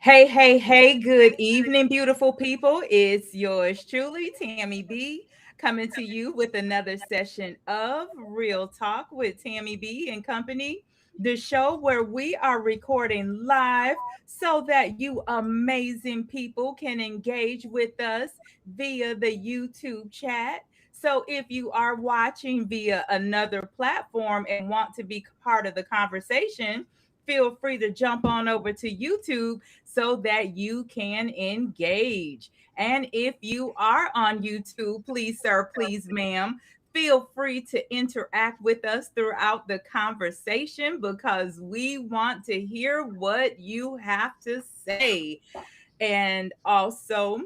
Hey, good evening, beautiful people. It's yours truly, Tammy B, coming to you with another session of Real Talk with Tammy B and Company, the show where we are recording live so that you amazing people can engage with us via the YouTube chat. So if you are watching via another platform and want to be part of the conversation, feel free to jump on over to YouTube so that you can engage. And if you are on YouTube, please, sir, please, ma'am, feel free to interact with us throughout the conversation because we want to hear what you have to say. And also,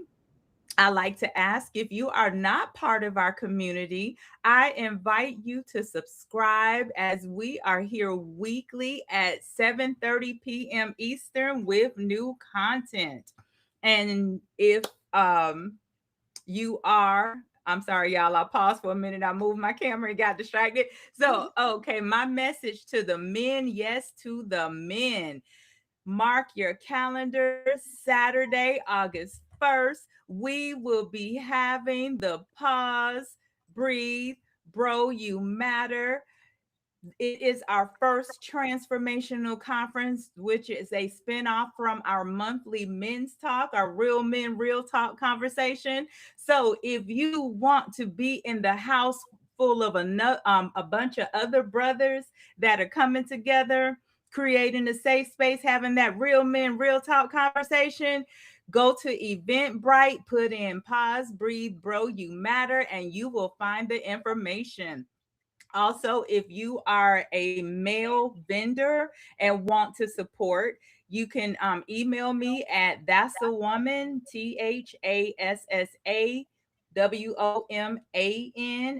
I like to ask if you are not part of our community, I invite you to subscribe as we are here weekly at 7:30 p.m. Eastern with new content. And if you are I'm sorry, y'all. I paused for a minute. I moved my camera and got distracted. So, okay, my message to the men, yes, to the men. Mark your calendar, Saturday, August 1st. We will be having the Pause, Breathe, Bro, You Matter. It is our first transformational conference, which is a spinoff from our monthly men's talk, our Real Men, Real Talk conversation. So if you want to be in the house full of a bunch of other brothers that are coming together, creating a safe space, having that Real Men, Real Talk conversation, go to Eventbrite, put in Pause, Breathe, Bro, You Matter, and you will find the information. Also, if you are a male vendor and want to support, you can email me at that's a woman, THASSAWOMAN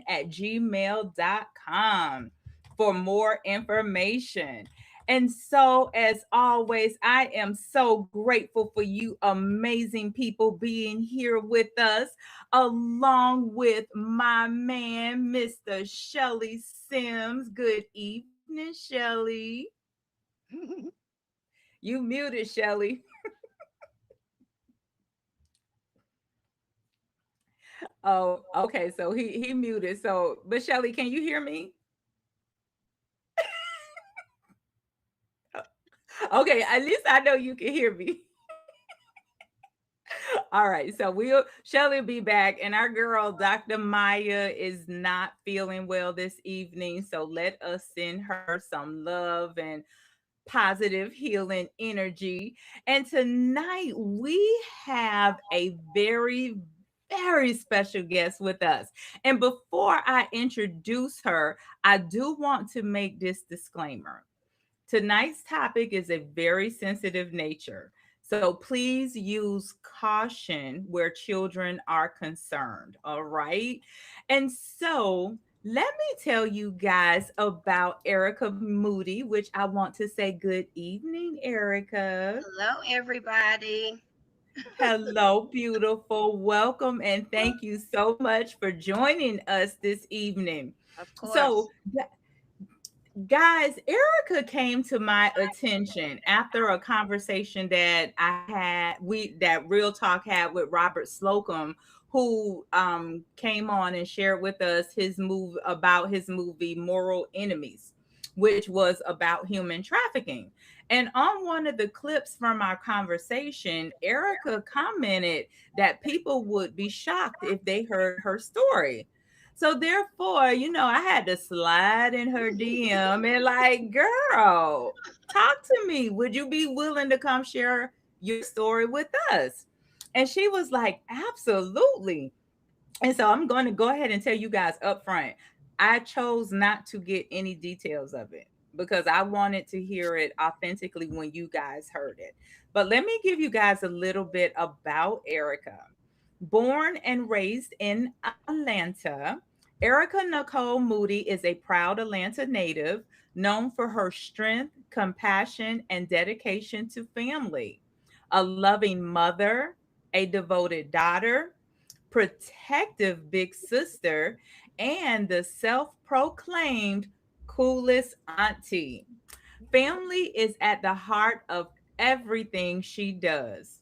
at gmail.com for more information. And so, as always, I am so grateful for you amazing people being here with us along with my man, Mr. Shelly Sims. Good evening, Shelly. You muted, Shelly. Oh, okay. So he muted. So, but Shelly, can you hear me? Okay, at least I know you can hear me. All right, so Shelly will be back, and our girl Dr. Maya is not feeling well this evening. So let us send her some love and positive healing energy. And tonight we have a very special guest with us. And before I introduce her, I do want to make this disclaimer. Tonight's topic is a very sensitive nature. So please use caution where children are concerned. All right. And so let me tell you guys about Erica Moody, which I want to say good evening, Erica. Hello, everybody. Hello, beautiful. Welcome and thank you so much for joining us this evening. Of So, course. guys, Erica came to my attention after a conversation that that Real Talk had with Robert Slocum, who came on and shared with us his movie Moral Enemies, which was about human trafficking. And on one of the clips from our conversation, Erica commented that people would be shocked if they heard her story. So therefore, I had to slide in her DM and like, girl, talk to me. Would you be willing to come share your story with us? And she was like, absolutely. And so I'm going to go ahead and tell you guys up front. I chose not to get any details of it because I wanted to hear it authentically when you guys heard it. But let me give you guys a little bit about Erica. Born and raised in Atlanta, Erica Nicole Moody is a proud Atlanta native known for her strength, compassion, and dedication to family. A loving mother, a devoted daughter, protective big sister, and the self proclaimed coolest auntie. Family is at the heart of everything she does.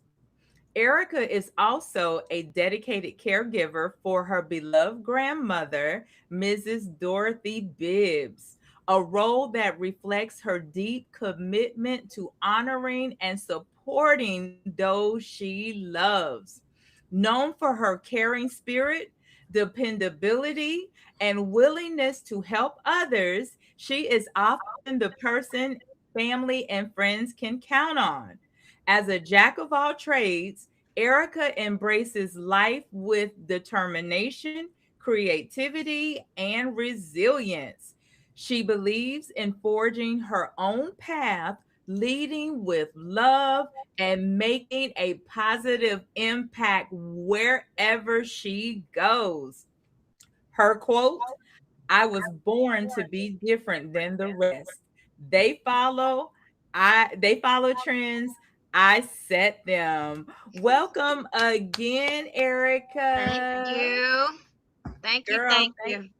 Erica is also a dedicated caregiver for her beloved grandmother, Mrs. Dorothy Bibbs, a role that reflects her deep commitment to honoring and supporting those she loves. Known for her caring spirit, dependability, and willingness to help others, she is often the person family and friends can count on. As a jack of all trades, Erica embraces life with determination, creativity, and resilience. She believes in forging her own path, leading with love, and making a positive impact wherever she goes. Her quote, I was born to be different than the rest. They follow, they follow trends. I set them. Welcome again, Thank Erica. you. Thank you. Girl, Thank you.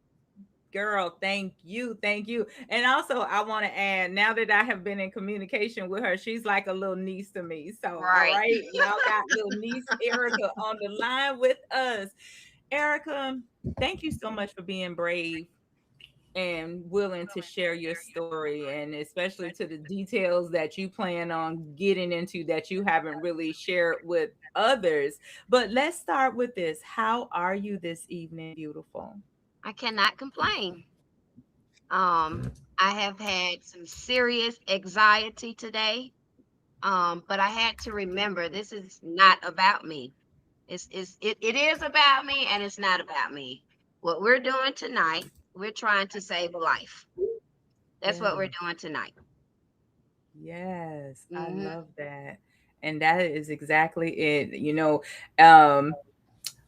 thank you. Thank you. And also I want to add, now that I have been in communication with her, she's like a little niece to me. So all Right. right, y'all got little niece Erica on the line with us. Erica, thank you so much for being brave and willing to share your story, and especially to the details that you plan on getting into that you haven't really shared with others. But let's start with this. How are you this evening, beautiful? I cannot complain. I have had some serious anxiety today. But I had to remember this is not about me. It is about me and it's not about me. What we're doing tonight, we're trying to save a life. That's what we're Yes. doing tonight. Yes, I Hmm. love that. And that is exactly it. Um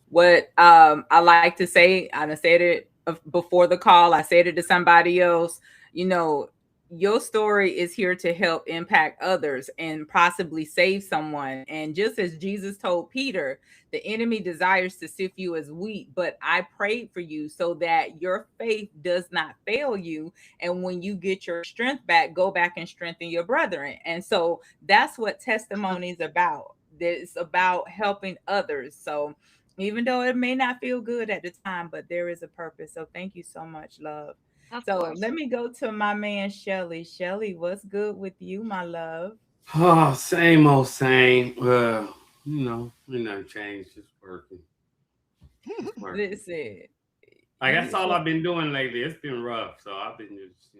what I like to say, and I said it before the call, I said it to somebody else, you know, your story is here to help impact others and possibly save someone. And just as Jesus told Peter, the enemy desires to sift you as wheat, but I prayed for you so that your faith does not fail you. And when you get your strength back, go back and strengthen your brethren. And so that's what testimony is about. It's about helping others. So even though it may not feel good at the time, but there is a purpose. So thank you so much, love. Of So course. let me go to my man Shelly. Shelly, what's good with you, my love? Oh, same old same. Nothing changed. Just working. Just working. Listen, Like that's all well, I've been doing lately. It's been rough, so I've been just.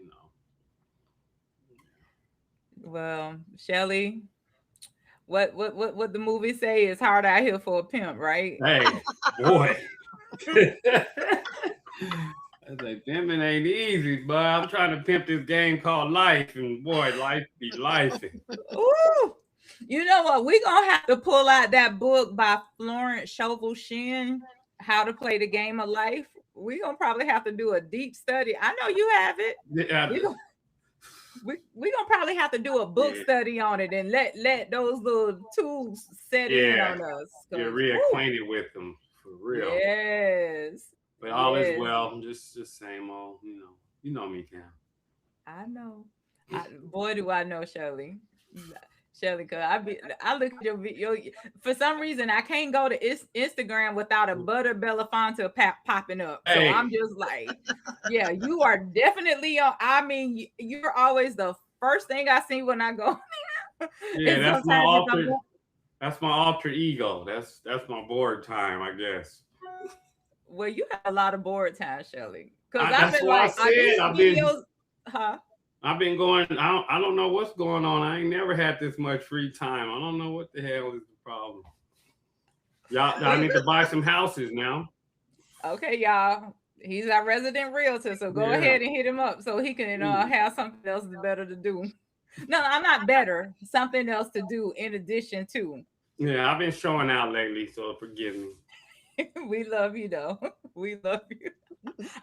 Shelly, what the movie say is hard out here for a pimp, right? Hey, boy. I was like, pimping ain't easy, but I'm trying to pimp this game called life, and boy, life be life. Ooh. You know what? We're gonna have to pull out that book by Florence Scovel Shinn, How to Play the Game of Life. We're gonna probably have to do a deep study. I know you have it. Yeah, We gonna we gonna probably have to do a book yeah, study on it and let those little tools set in yeah. on us. Get Cause woo, reacquainted with them for real. yes, But all is yes, well. Just same old. You know me, Cam. I know. Boy, do I know, Shirley. Shirley, cause I look at your video. For some reason, I can't go to Instagram without a Butter Belafonte popping up. So Hey, I'm just like, yeah, you are definitely on. I mean, you're always the first thing I see when I go. yeah, And that's my sometimes if I'm alter. That's my alter ego. That's my board time, I guess. well, you have a lot of board time, Shirley. Because I've That's been why I like, are said these videos, huh? I've been going. I don't know what's going on. I ain't never had this much free time. I don't know what the hell is the problem. Y'all, I It, need to buy some houses now. okay, y'all. He's our resident realtor, so go Yeah. ahead and hit him up so he can Mm. have something else better to do. No, I'm not better. Something else to do in addition to. Yeah, I've been showing out lately, so forgive me. We love you though. We love you.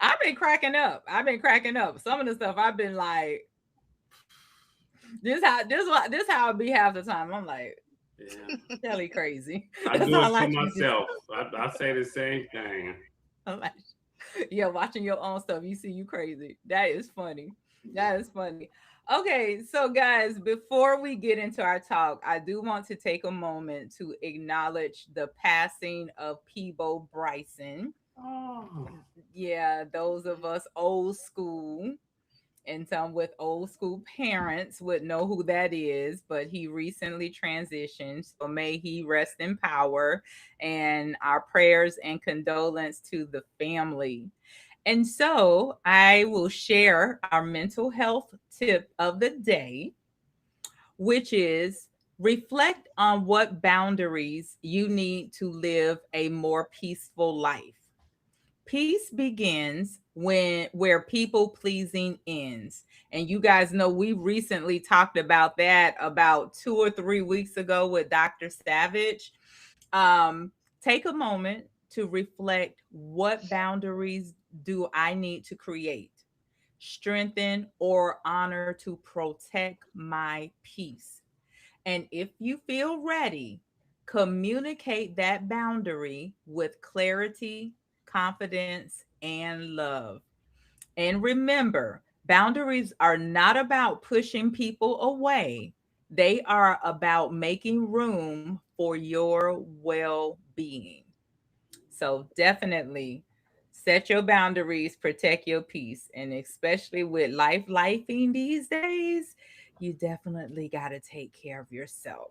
I've been cracking up. I've been cracking up. Some of the stuff I've been like, this how it be half the time. I'm like, Yeah, Shelly crazy. I That's do all it I to can just. myself. I say the same thing. I'm like, yeah, watching your own stuff, you see you crazy. That is funny. That is funny. Okay, so guys, before we get into our talk, I do want to take a moment to acknowledge the passing of Peebo Bryson. Oh, Yeah, those of us old school and some with old school parents would know who that is, but he recently transitioned. So may he rest in power, and our prayers and condolence to the family. And so I will share our mental health tip of the day, which is reflect on what boundaries you need to live a more peaceful life. Peace begins when where people pleasing ends. And you guys know we recently talked about that about 2 or 3 weeks ago with Dr. Savage. Um, Take a moment to reflect, what boundaries do I need to create, strengthen, or honor to protect my peace? And if you feel ready, communicate that boundary with clarity, confidence, and love. And remember, boundaries are not about pushing people away, they are about making room for your well being. So definitely set your boundaries, protect your peace. And especially with life lifing these days, you definitely got to take care of yourself.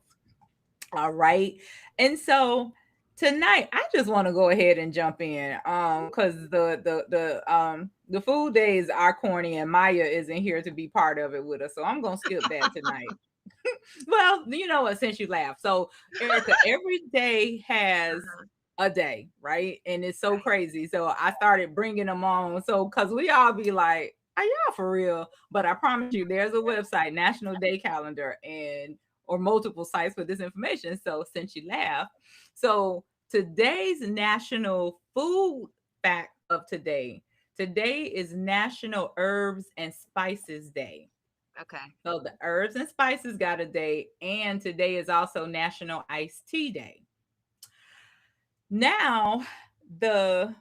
All right. And so tonight I just want to go ahead and jump in cuz the food days are corny and Maya isn't here to be part of it with us. So I'm going to skip that tonight. Well, you know what, since you laughed. So, Erica, every day has Uh-huh. a day, right? And it's so Right. crazy. So I started bringing them on. So, cause we all be like, are y'all for real? But I promise you, there's a website, National Day Calendar, and or multiple sites for this information. So since you laugh, so today's national food fact of today. Today is National Herbs and Spices Day. Okay. So the herbs and spices got a day, and today is also National Iced Tea Day. Now, the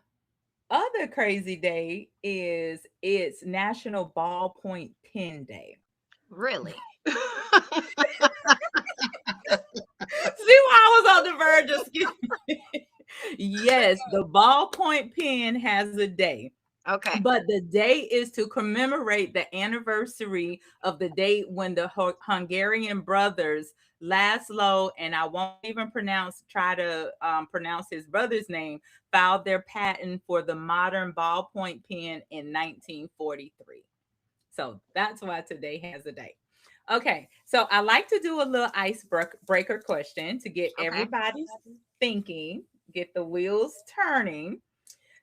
other crazy day is it's National Ballpoint Pen Day. Really? See why I was on the verge of skipping? Yes, the ballpoint pen has a day. Okay. But the day is to commemorate the anniversary of the date when the Hungarian brothers Laszlo, and I won't even try to pronounce his brother's name, filed their patent for the modern ballpoint pen in 1943. So that's why today has a day. Okay, so I like to do a little icebreaker question to get Okay. everybody thinking, get the wheels turning.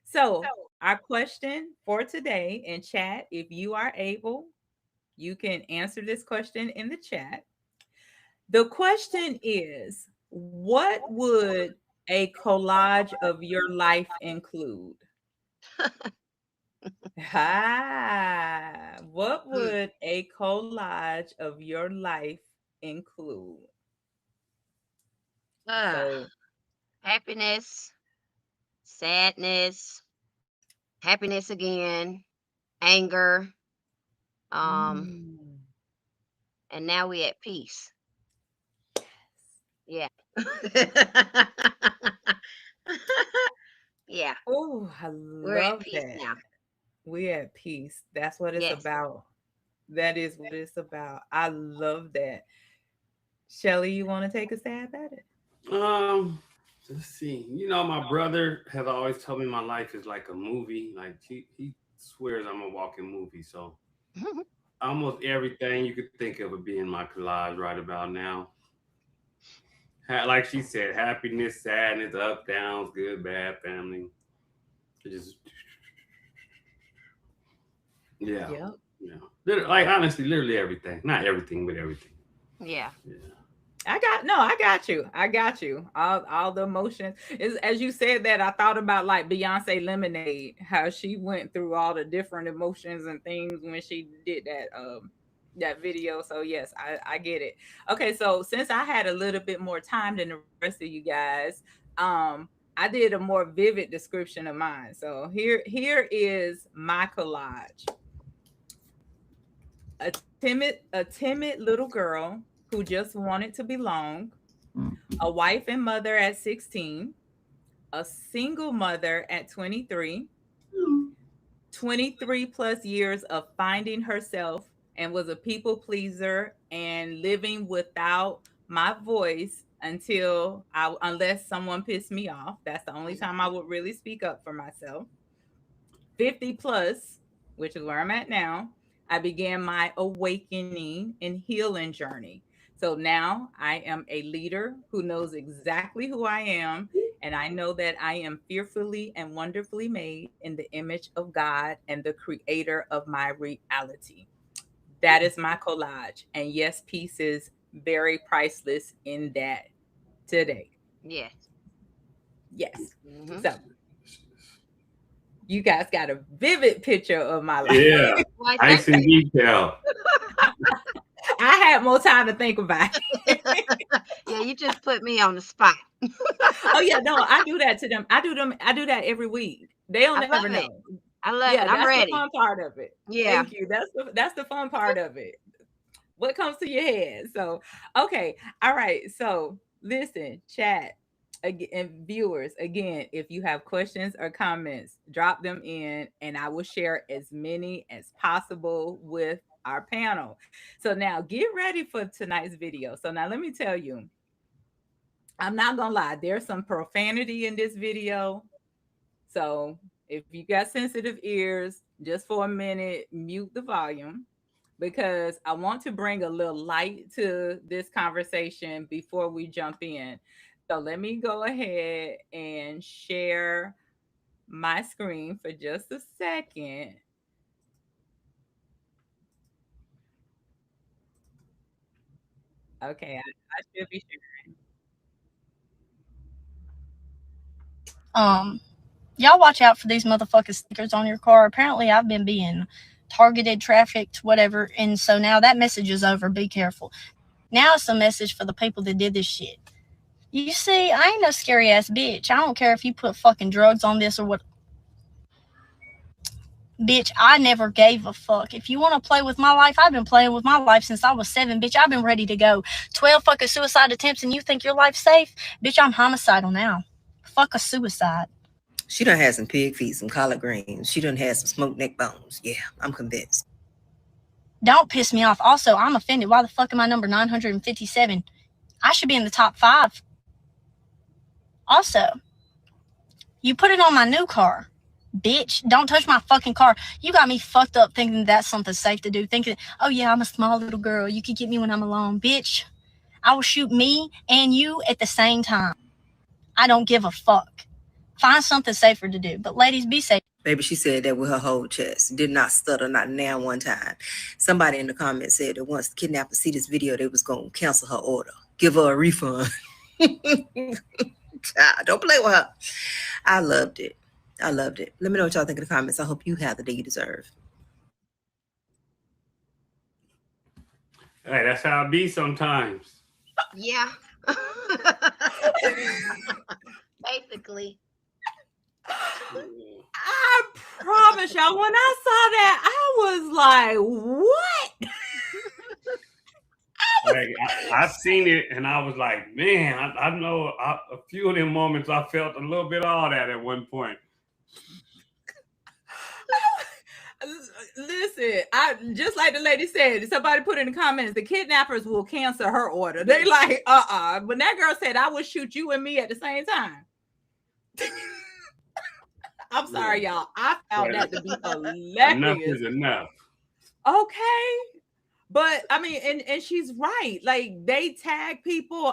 So, our question for today in chat, if you are able, you can answer this question in the chat. The question is, what would a collage of your life include? What Hmm. would a collage of your life include? Uh, So, happiness, sadness, happiness again, anger, um, mm, and now we at peace. Yeah. Yeah. oh, I We're at love peace that. now. We at peace. That's what it's Yes. about. That is what it's about. I love that. Shelly, you want to take a stab at it? um, let's see. You know, my brother has always told me my life is like a movie. Like he swears I'm a walking movie. So almost everything you could think of would be in my collage right about now. Like she said, happiness, sadness, up, downs, good, bad, family. It just yeah, Yep. yeah. Like honestly, literally everything. Not everything, but everything. Yeah. Yeah. I got you. I got you. All the emotions. Is as you said that I thought about like Beyonce Lemonade, how she went through all the different emotions and things when she did that video. So yes, I get it. Okay, so since I had a little bit more time than the rest of you guys, I did a more vivid description of mine. So here is my collage. a timid little girl who just wanted to belong, a wife and mother at 16, a single mother at 23, 23 plus years of finding herself, and was a people pleaser and living without my voice unless someone pissed me off. That's the only time I would really speak up for myself. 50 plus, which is where I'm at now, I began my awakening and healing journey. So now I am a leader who knows exactly who I am. And I know that I am fearfully and wonderfully made in the image of God and the creator of my reality. That is my collage. And yes, peace is very priceless in that today. Yes. Yes. Mm-hmm. So you guys got a vivid picture of my life. Yeah, Why, nice in detail. I had more time to think about it. yeah, you just put me on the spot. Oh yeah, no, I do that to them. I do that every week. They'll I never love it. know. I love Yeah, it. I'm that's the ready. fun part of it. Yeah. Thank you. That's the fun part of it. What comes to your head? So, okay. All right. So, listen, chat and viewers, again, if you have questions or comments, drop them in and I will share as many as possible with our panel. So, now get ready for tonight's video. So, now let me tell you, I'm not going to lie, there's some profanity in this video. So, if you got sensitive ears, just for a minute, mute the volume because I want to bring a little light to this conversation before we jump in. So let me go ahead and share my screen for just a second. Okay, I should be sharing. Y'all watch out for these motherfucking stickers on your car. Apparently, I've been being targeted, trafficked, whatever, and so now that message is over. Be careful. Now it's a message for the people that did this shit. You see, I ain't no scary ass bitch. I don't care if you put fucking drugs on this or what. Bitch, I never gave a fuck. If you want to play with my life, I've been playing with my life since I was 7. Bitch, I've been ready to go. 12 fucking suicide attempts and you think your life's safe? Bitch, I'm homicidal now. Fuck a suicide. She done had some pig feet, some collard greens. She done had some smoked neck bones. Yeah, I'm convinced. Don't piss me off. Also, I'm offended. Why the fuck am I number 957? I should be in the top 5. Also, you put it on my new car. Bitch, don't touch my fucking car. You got me fucked up thinking that's something safe to do. Thinking, oh yeah, I'm a small little girl. You can get me when I'm alone. Bitch, I will shoot me and you at the same time. I don't give a fuck. Find something safer to do. But ladies, be safe. Baby, she said that with her whole chest. Did not stutter, not now one time. Somebody in the comments said that once the kidnappers see this video, they was going to cancel her order. Give her a refund. Don't play with her. I loved it. I loved it. Let me know what y'all think in the comments. I hope you have the day you deserve. Hey, that's how it be sometimes. Yeah. Basically. I promise y'all, when I saw that, I was like, what? I seen it and I was like, man, I know a few of them moments I felt a little bit of all that at one point. Listen, I just like the lady said, somebody put in the comments, the kidnappers will cancel her order. They like, But that girl said, I would shoot you and me at the same time. I'm sorry, y'all. I found that to be hilarious. Enough is enough. Okay. But I mean, and she's right. Like they tag people.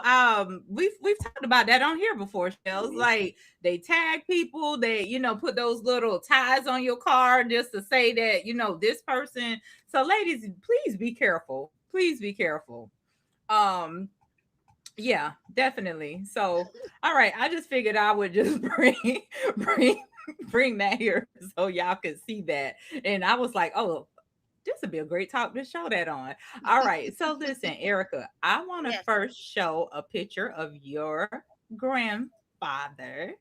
We've talked about that on here before, Shells. Like they tag people. They put those little ties on your car just to say that this person. So ladies, please be careful. Please be careful. Yeah, definitely. So all right, I just figured I would just bring that here so y'all could see that. And I was like, oh, this would be a great talk to show that on. All right. So listen, Erica, I want to first show a picture of your grandfather.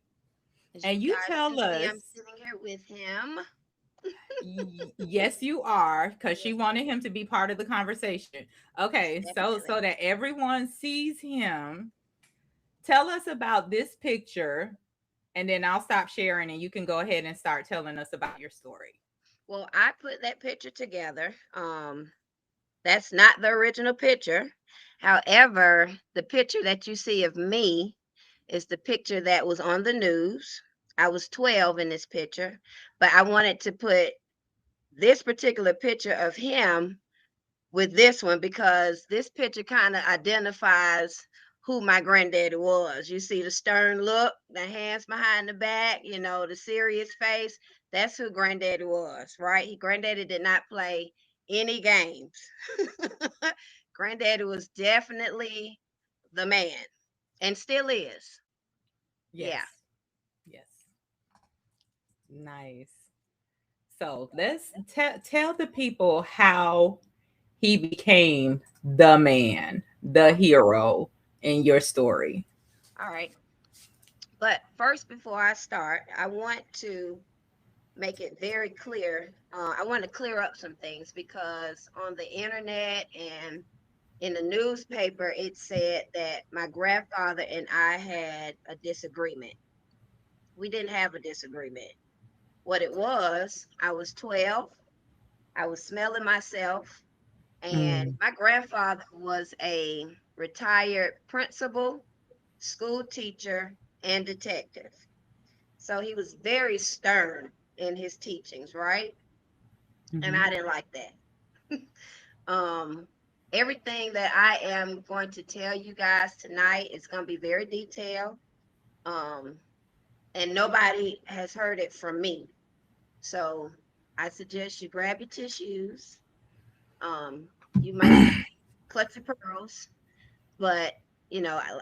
And you tell us. I'm sitting here with him. Yes, you are, because she wanted him to be part of the conversation. Okay, Definitely. so that everyone sees him, tell us about this picture, and then I'll stop sharing, and you can go ahead and start telling us about your story. Well, I put that picture together. That's not the original picture. However, the picture that you see of me is the picture that was on the news. I was 12 in this picture, but I wanted to put this particular picture of him with this one because this picture kind of identifies who my granddaddy was. You see the stern look, the hands behind the back, the serious face. That's who granddaddy was, right? Granddaddy did not play any games. Granddaddy was definitely the man and still is. Yes. Yeah. Yes. Nice. So let's tell the people how he became the man, the hero in your story. All right. But first, before I start, I want to make it very clear. I want to clear up some things because on the internet and in the newspaper, it said that my grandfather and I had a disagreement. We didn't have a disagreement. What it was, I was 12, I was smelling myself, and Mm, my grandfather was a retired principal, school teacher, and detective. So he was very stern in his teachings, right? And mhm. I didn't like that. um, Everything that I am going to tell you guys tonight is going to be very detailed. Um, and nobody has heard it from me. So I suggest you grab your tissues. You might clutch your pearls, but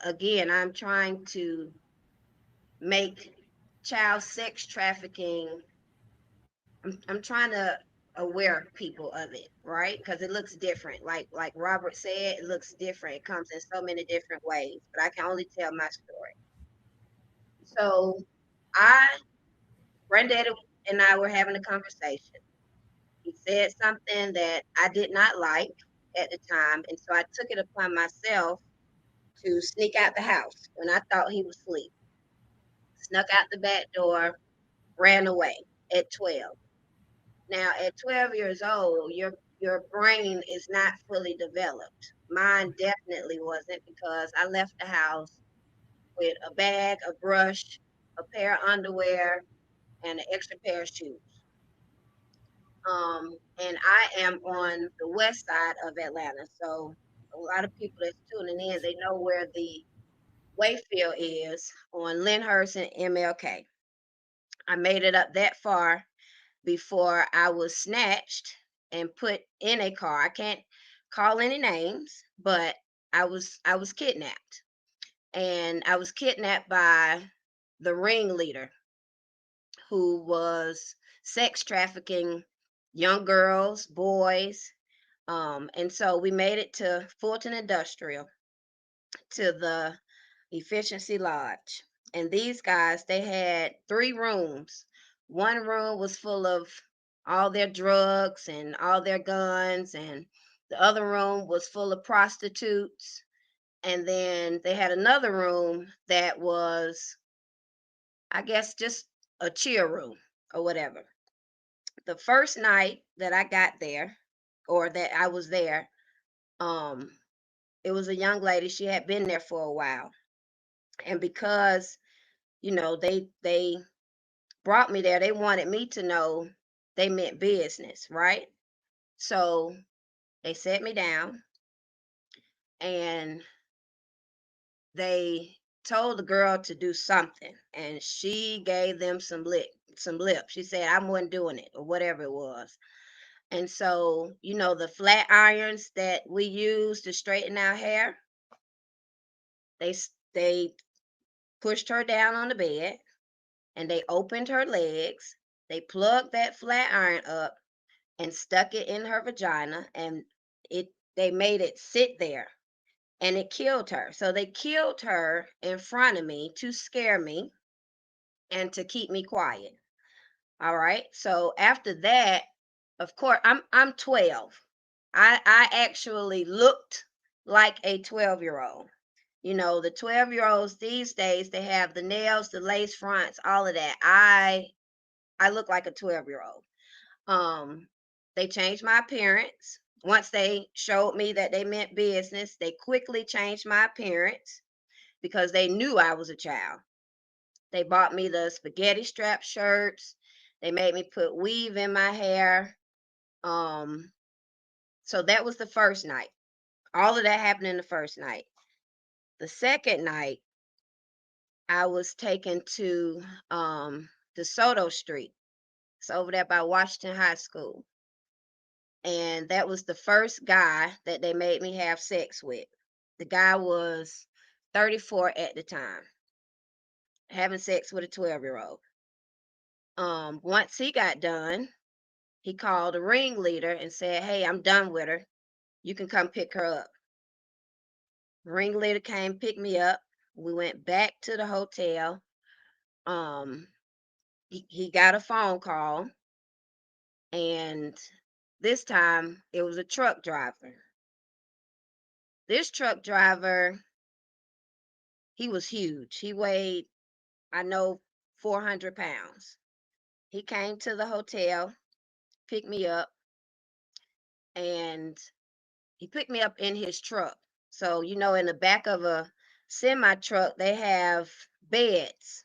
again, I'm trying to make child sex trafficking. I'm trying to aware people of it, right? Because it looks different. Like Robert said, it looks different. It comes in so many different ways, but I can only tell my story. So I, granddaddy and I were having a conversation. He said something that I did not like at the time, and so I took it upon myself to sneak out the house when I thought he was asleep. Snuck out the back door, ran away at 12. Now, at 12 years old, your brain is not fully developed. Mine definitely wasn't because I left the house with a bag, a brush, a pair of underwear, and an extra pair of shoes. And I am on the west side of Atlanta, so a lot of people that's tuning in, they know where the Wayfield is on Lyndhurst and MLK. I made it up that far before I was snatched and put in a car. I can't call any names, but I was kidnapped. And I was kidnapped by the ringleader who was sex trafficking young girls, boys. And so we made it to Fulton Industrial to the Efficiency Lodge. And these guys, they had 3 rooms. One room was full of all their drugs and all their guns, and the other room was full of prostitutes. And then they had another room that was, I guess, just a chill room or whatever. The first night that I got there, or that I was there, um, it was a young lady. She had been there for a while. And because they brought me there, they wanted me to know they meant business, right? So they set me down and they told the girl to do something, and she gave them some lip. She said I wasn't doing it or whatever it was. And so the flat irons that we use to straighten our hair, they pushed her down on the bed and they opened her legs. They plugged that flat iron up and stuck it in her vagina, and they made it sit there, and it killed her. So they killed her in front of me to scare me and to keep me quiet. All right. So after that, of course, I'm 12. I actually looked like a 12-year-old. You know, the 12-year-olds these days, they have the nails, the lace fronts, all of that. I look like a 12-year-old. They changed my appearance. Once they showed me that they meant business, they quickly changed my appearance because they knew I was a child. They bought me the spaghetti strap shirts. They made me put weave in my hair. Um, so that was the first night. All of that happened in the first night. The second night, I was taken to DeSoto Street. It's over there by Washington High School. And that was the first guy that they made me have sex with. The guy was 34 at the time, having sex with a 12-year-old. Once he got done, he called the ringleader and said, "Hey, I'm done with her. You can come pick her up." The ringleader came, pick me up. We went back to the hotel. Um, he got a phone call, and this time it was a truck driver. This truck driver, he was huge. He weighed, I know, 400 pounds. He came to the hotel, picked me up, and he picked me up in his truck. So, you know, in the back of a semi truck, they have beds.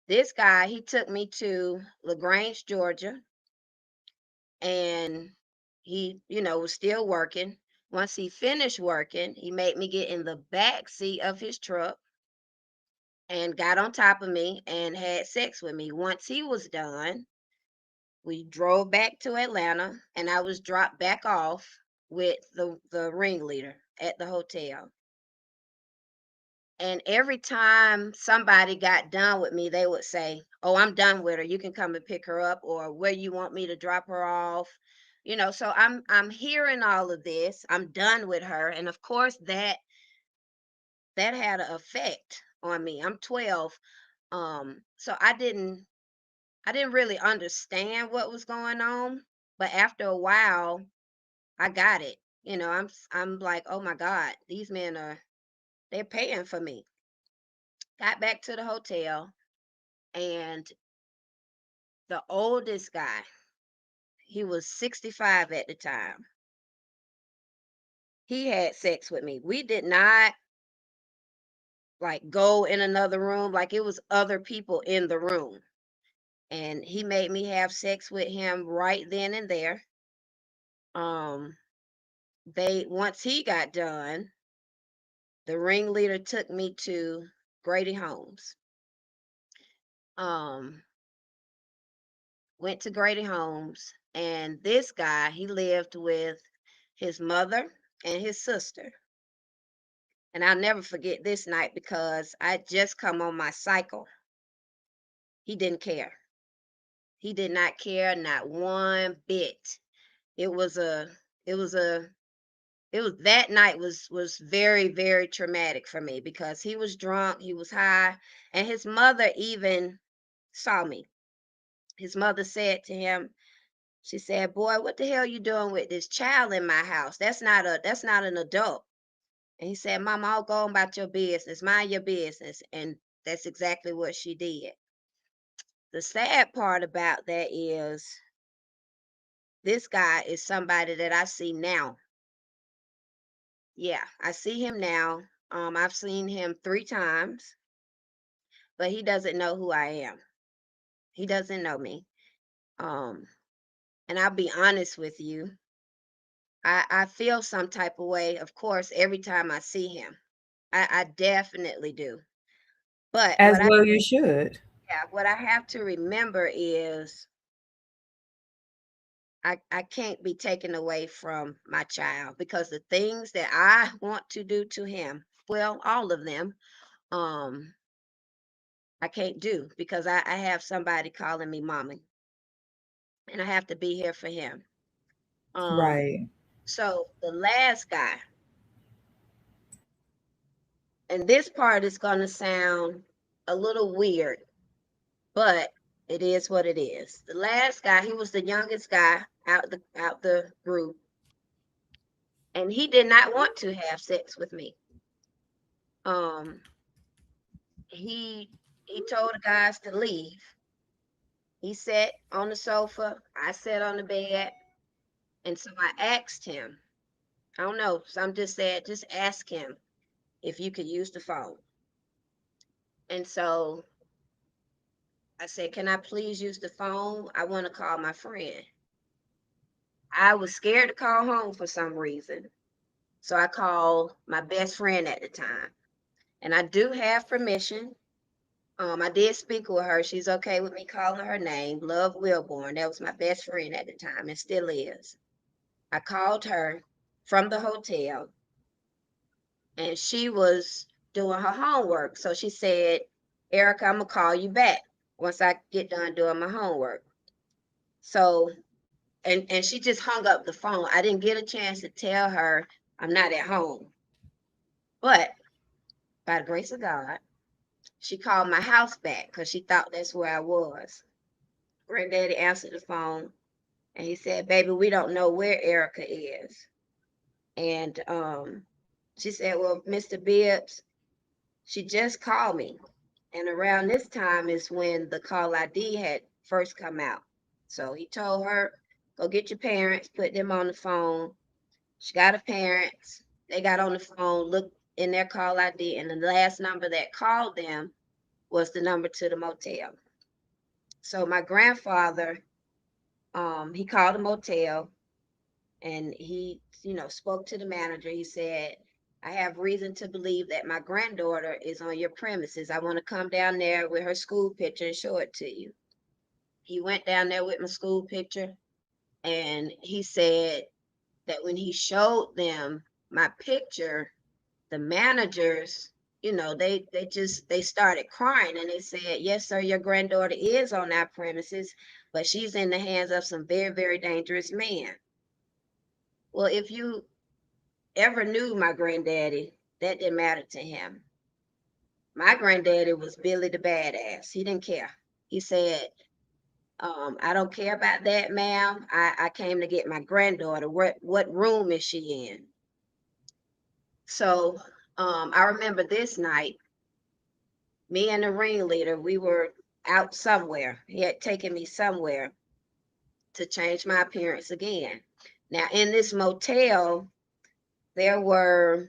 This guy, he took me to LaGrange, Georgia, and he, you know, was still working. Once he finished working, he made me get in the back seat of his truck and got on top of me and had sex with me. Once he was done, we drove back to Atlanta and I was dropped back off with the ringleader at the hotel. And every time somebody got done with me, they would say, "Oh, I'm done with her. You can come and pick her up," or "Where you want me to drop her off?" You know, so I'm hearing all of this. I'm done with her. And of course that had an effect on me. I'm 12. So I didn't really understand what was going on, but after a while, I got it. You know, I'm like, "Oh my God, these men they're paying for me." Got back to the hotel, and the oldest guy, he was 65 at the time. He had sex with me. We did not like go in another room, like it was other people in the room. And he made me have sex with him right then and there. Um, they once he got done, the ringleader took me to Grady Homes. Um, Went to Grady Homes, and this guy, he lived with his mother and his sister. And I'll never forget this night because I just come on my cycle. He didn't care. He did not care, not one bit. It was a, it was a, it was that night was very, very traumatic for me because he was drunk, he was high, and his mother even saw me. His mother said to him, she said, "Boy, what the hell you doing with this child in my house? That's not an adult." And he said, "Mama, I'll go on about your business. Mind your business." And that's exactly what she did. The sad part about that is this guy is somebody that I see now. Yeah, I see him now. I've seen him 3 times, but he doesn't know who I am. He doesn't know me. Um, and I'll be honest with you. I feel some type of way, of course, every time I see him. I definitely do. But As well, you should. what I have to remember is I can't be taken away from my child because the things that I want to do to him, well, all of them, um, I can't do because I have somebody calling me mommy and I have to be here for him. Um, Right. so the last guy, and this part is going to sound a little weird, but It is what it is. The last guy, he was the youngest guy out the group, and he did not want to have sex with me. Um, he told the guys to leave. He sat on the sofa, I sat on the bed, and so I asked him, I don't know, some just said, just ask him if you could use the phone. And so I said, can I please use the phone? I want to call my friend. I was scared to call home for some reason. So I called my best friend at the time. And I do have permission. I did speak with her. She's okay with me calling her name, Love Wilborn. That was my best friend at the time and still is. I called her from the hotel and she was doing her homework. So she said, Erica, I'm going to call you back once I get done doing my homework. So, and she just hung up the phone. I didn't get a chance to tell her I'm not at home. But by the grace of God, she called my house back because she thought that's where I was. Granddaddy answered the phone and he said, baby, we don't know where Erica is. And she said, well, Mr. Bibbs, she just called me. And around this time is when the call ID had first come out. So he told her, go get your parents, put them on the phone. She got her parents. They got on the phone, looked in their call ID, and the last number that called them was the number to the motel. So my grandfather, he called the motel and he, spoke to the manager. He said, I have reason to believe that my granddaughter is on your premises. I want to come down there with her school picture and show it to you. He went down there with my school picture and he said that when he showed them my picture, the managers, they started crying and they said, yes, sir, your granddaughter is on our premises, but she's in the hands of some very, very dangerous men. Well, if you ever knew my granddaddy, that didn't matter to him. My granddaddy was Billy the Badass. He didn't care. He said, I don't care about that, ma'am. I came to get my granddaughter. What room is she in? So I remember this night, me and the ringleader, we were out somewhere. He had taken me somewhere to change my appearance again. Now, in this motel, there were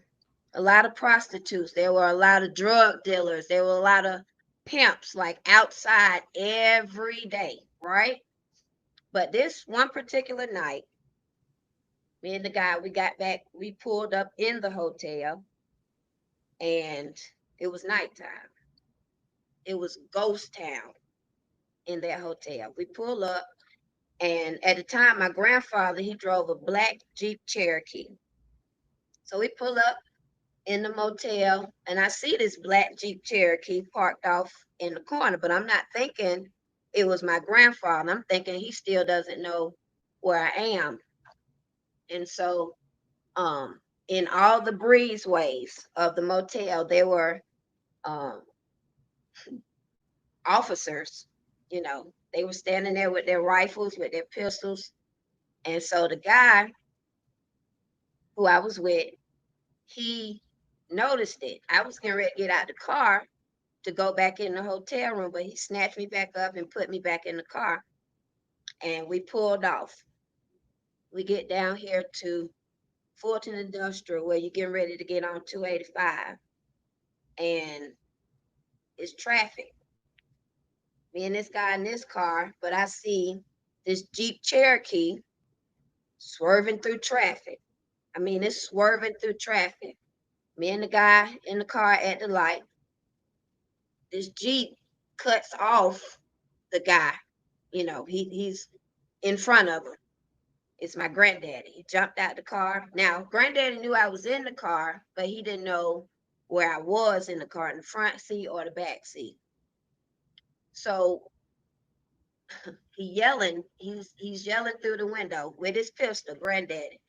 a lot of prostitutes. There were a lot of drug dealers. There were a lot of pimps, like outside every day, right? But this one particular night, me and the guy, we pulled up in the hotel and it was nighttime. It was ghost town in that hotel. We pull up, and at the time, my grandfather, he drove a black Jeep Cherokee. So we pull up in the motel, and I see this black Jeep Cherokee parked off in the corner, but I'm not thinking it was my grandfather. I'm thinking he still doesn't know where I am. And so in all the breezeways of the motel, there were um, officers, they were standing there with their rifles, with their pistols. And so the guy who I was with, he noticed it. I was getting ready to get out the car to go back in the hotel room, but he snatched me back up and put me back in the car. And we pulled off. We get down here to Fulton Industrial, where you're getting ready to get on 285. And it's traffic. Me and this guy in this car, but I see this Jeep Cherokee swerving through traffic. I mean, it's swerving through traffic. Me and the guy in the car at the light. This Jeep cuts off the guy. He's in front of him. It's my granddaddy. He jumped out the car. Now, granddaddy knew I was in the car, but he didn't know where I was in the car, in the front seat or the back seat. So he's yelling through the window with his pistol, granddaddy.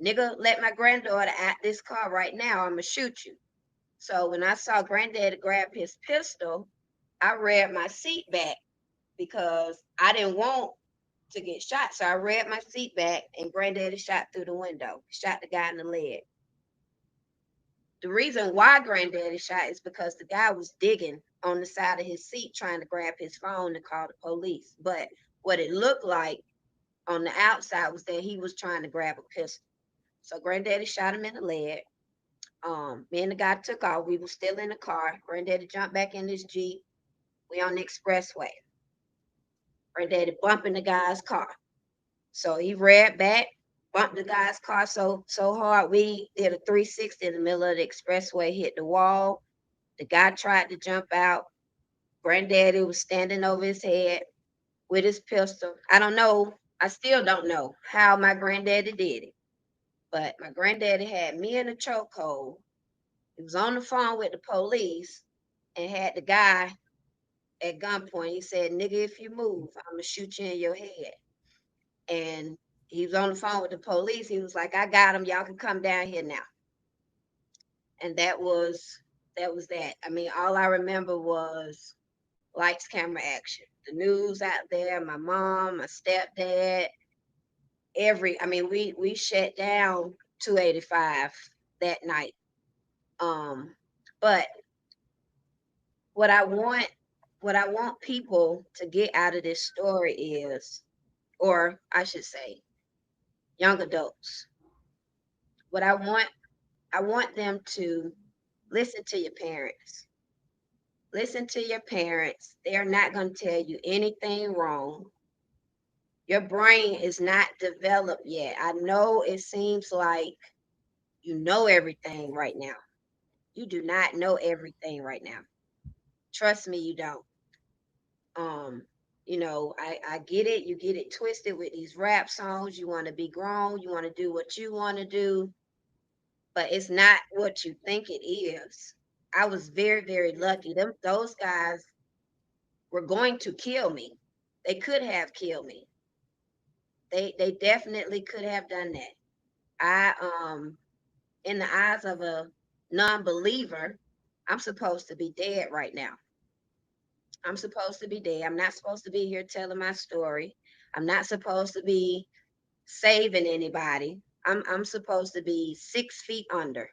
Nigga, let my granddaughter out this car right now. I'ma shoot you. So when I saw granddaddy grab his pistol, I reared my seat back because I didn't want to get shot. So I read my seat back, and Granddaddy shot through the window, shot the guy in the leg. The reason why Granddaddy shot is because the guy was digging on the side of his seat trying to grab his phone to call the police. But what it looked like on the outside was that he was trying to grab a pistol. So Granddaddy shot him in the leg. Me and the guy took off. We were still in the car. Granddaddy jumped back in his Jeep. We on the expressway. Granddaddy bumping the guy's car. So he reared back, bumped the guy's car so hard. We did a 360 in the middle of the expressway, hit the wall. The guy tried to jump out. Granddaddy was standing over his head with his pistol. I don't know. I still don't know how my granddaddy did it. But my granddaddy had me in a chokehold. He was on the phone with the police and had the guy at gunpoint. He said, "Nigga, if you move, I'm going to shoot you in your head." And he was on the phone with the police. He was like, "I got him. Y'all can come down here now." And that was that. I mean, all I remember was lights, camera, action. The news out there, my mom, my stepdad, we shut down 285 that night. But what I want people to get out of this story is, or I should say, young adults. What I want them to listen to your parents. Listen to your parents. They're not going to tell you anything wrong. Your brain is not developed yet. I know it seems like you know everything right now. You do not know everything right now. Trust me, you don't. I get it. You get it twisted with these rap songs. You want to be grown. You want to do what you want to do, but it's not what you think it is. I was very, very lucky. Those guys were going to kill me. They could have killed me. They definitely could have done that. In the eyes of a non-believer, I'm supposed to be dead right now. I'm supposed to be dead. I'm not supposed to be here telling my story. I'm not supposed to be saving anybody. I'm supposed to be 6 feet under.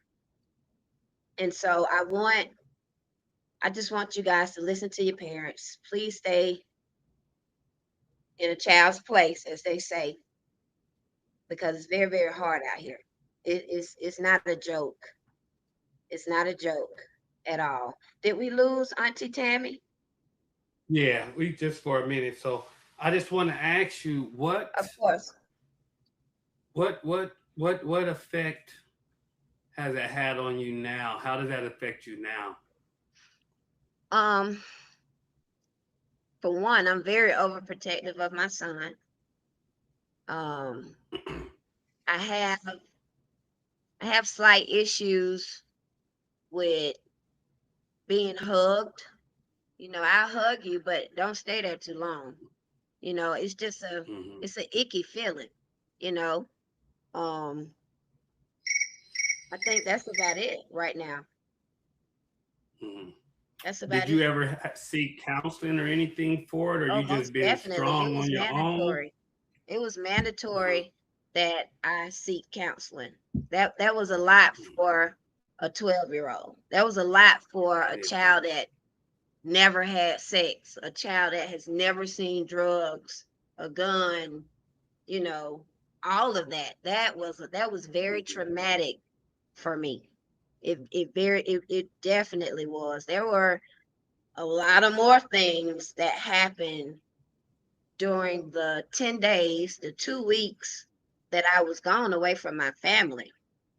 And so I just want you guys to listen to your parents. Please stay in a child's place, as they say, because it's very, very hard out here. It's not a joke. It's not a joke at all. Did we lose Auntie Tammi? Yeah, we just for a minute. So I just want to ask you Of course. what effect has it had on you now? How does that affect you now? For one, I'm very overprotective of my son. I have slight issues with being hugged. I'll hug you, but don't stay there too long. It's just it's an icky feeling, you know. Um, I think that's about it right now. That's about Did you it. ever seek counseling or anything for it, or Oh, you just most been definitely. It strong was on your own? mandatory. It was mandatory that I seek counseling. That was a lot for a 12-year-old. That was a lot for a child that never had sex, a child that has never seen drugs, a gun, all of that. That was very traumatic for me. It definitely was. There were a lot of more things that happened during the 10 days, the 2 weeks that I was gone away from my family.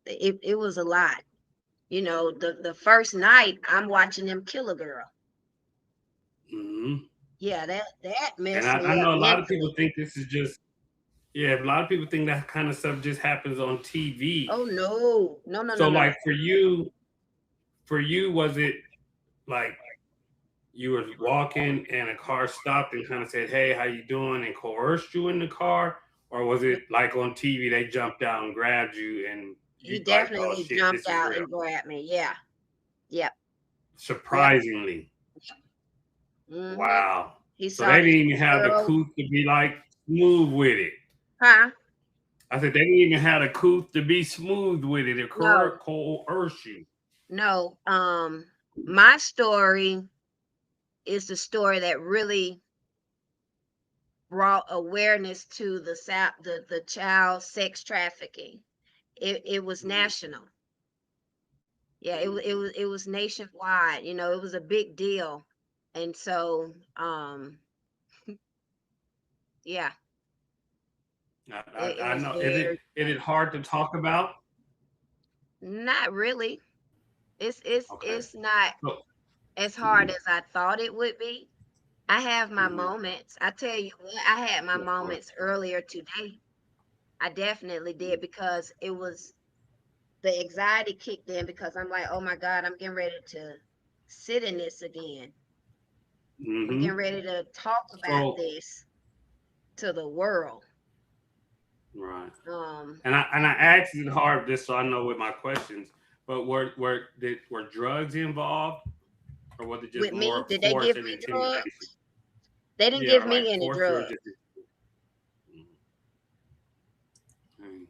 It was a lot. The first night I'm watching them kill a girl. Yeah, that messed And me I up know a lot of mentally. people think this is just, a lot of people think that kind of stuff just happens on TV. Oh no. No. So like for you, was it like you were walking and a car stopped and kind of said, "Hey, how you doing?" and coerced you in the car? Or was it like on TV, they jumped out and grabbed you and He you like, "Oh definitely shit, this jumped is out real"? and grabbed me. Yeah. Yep. Surprisingly. Mm-hmm. Wow. He So saw they this didn't even have the girl. couth to be like smooth with it. Huh? I said they didn't even have the couth to be smooth with it. It No. coerce you. No. My story is the story that really brought awareness to the child sex trafficking. It was national. Yeah, it was nationwide. You know, it was a big deal, and so yeah, it I was know. very Is it hard to talk about? not really. Okay. It's not So, as hard as I thought it would be. I have my mhm, moments. I tell you what, I had my of course. moments earlier today. I definitely did because it was the anxiety kicked in because I'm like, oh my God, I'm getting ready to sit in this again. I'm Mm-hmm. getting ready to talk about So this to the world. right. Um, And I asked it hard just so I know with my questions. But were drugs involved, or was it just with me, more did they force give and me intimidation? drugs? They didn't Yeah, give like me any force or drugs. just. Mm,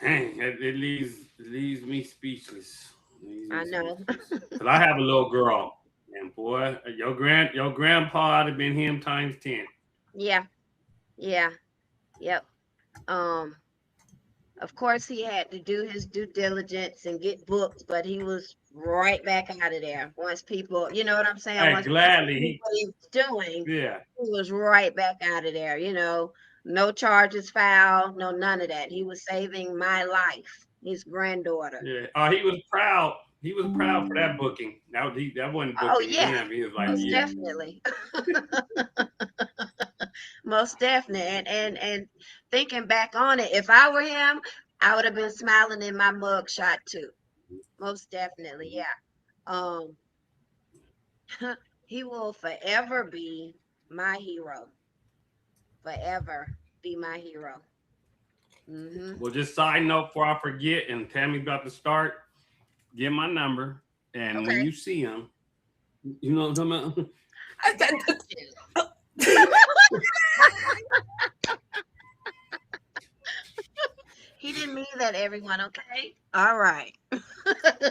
dang, it leaves me speechless. Leaves me I know. speechless. Cause I have a little girl, and boy, your grandpa would have been him times 10. Yeah, yeah, yep. Um, of course he had to do his due diligence and get booked, but he was right back out of there. Once people, you know what I'm saying? Hey, Once people gladly knew what he was doing, yeah. he was right back out of there, you know. No charges filed, no none of that. He was saving my life, his granddaughter. Yeah. He was proud. He was proud for that booking. That wasn't Oh booking yeah, him. He was like, most yeah. definitely. Most definitely. And thinking back on it, if I were him, I would have been smiling in my mug shot too. Most definitely, yeah. Um, he will forever be my hero. Forever be my hero. Mm-hmm. Well, just side note before I forget, and Tammy's about to start, get my number. And when Okay, you see him, you know what I'm talking about? I got you. He didn't mean that, everyone. Okay. All right.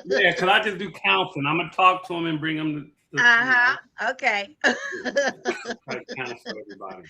Yeah, because I just do counseling. I'm going to talk to him and bring him Uh-huh. Okay. try to counsel everybody.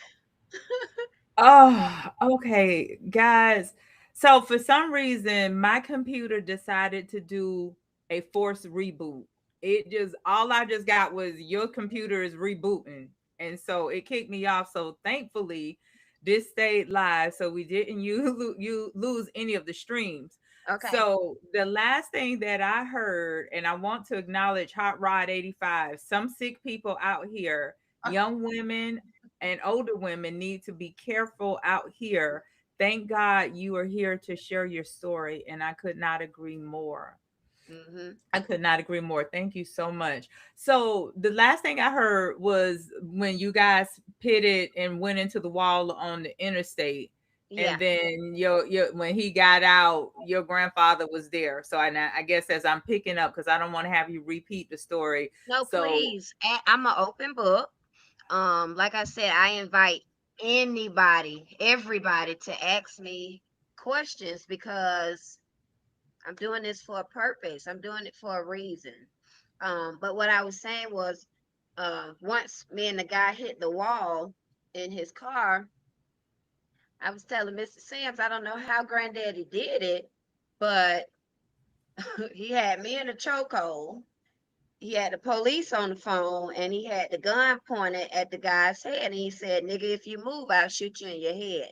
Oh, okay, guys. So for some reason, my computer decided to do a forced reboot. It just all I just got was your computer is rebooting. And so it kicked me off. So thankfully, this stayed live. So we didn't you lose any of the streams. Okay. So the last thing that I heard, and I want to acknowledge Hot Rod 85, some sick people out here, young women and older women need to be careful out here. Thank God you are here to share your story, and I could not agree more. Mm-hmm. I could not agree more. Thank you so much. So the last thing I heard was when you guys pitted and went into the wall on the interstate, Yeah. and then your when he got out, your grandfather was there. So I guess as I'm picking up because I don't want to have you repeat the story. No, So please. I'm an open book. Like I said, I invite anybody, everybody to ask me questions because I'm doing this for a purpose. I'm doing it for a reason. But what I was saying was, once me and the guy hit the wall in his car, I was telling Mr. Sims, I don't know how Granddaddy did it, but he had me in a chokehold. He had the police on the phone and he had the gun pointed at the guy's head and he said, "Nigga, if you move, I'll shoot you in your head."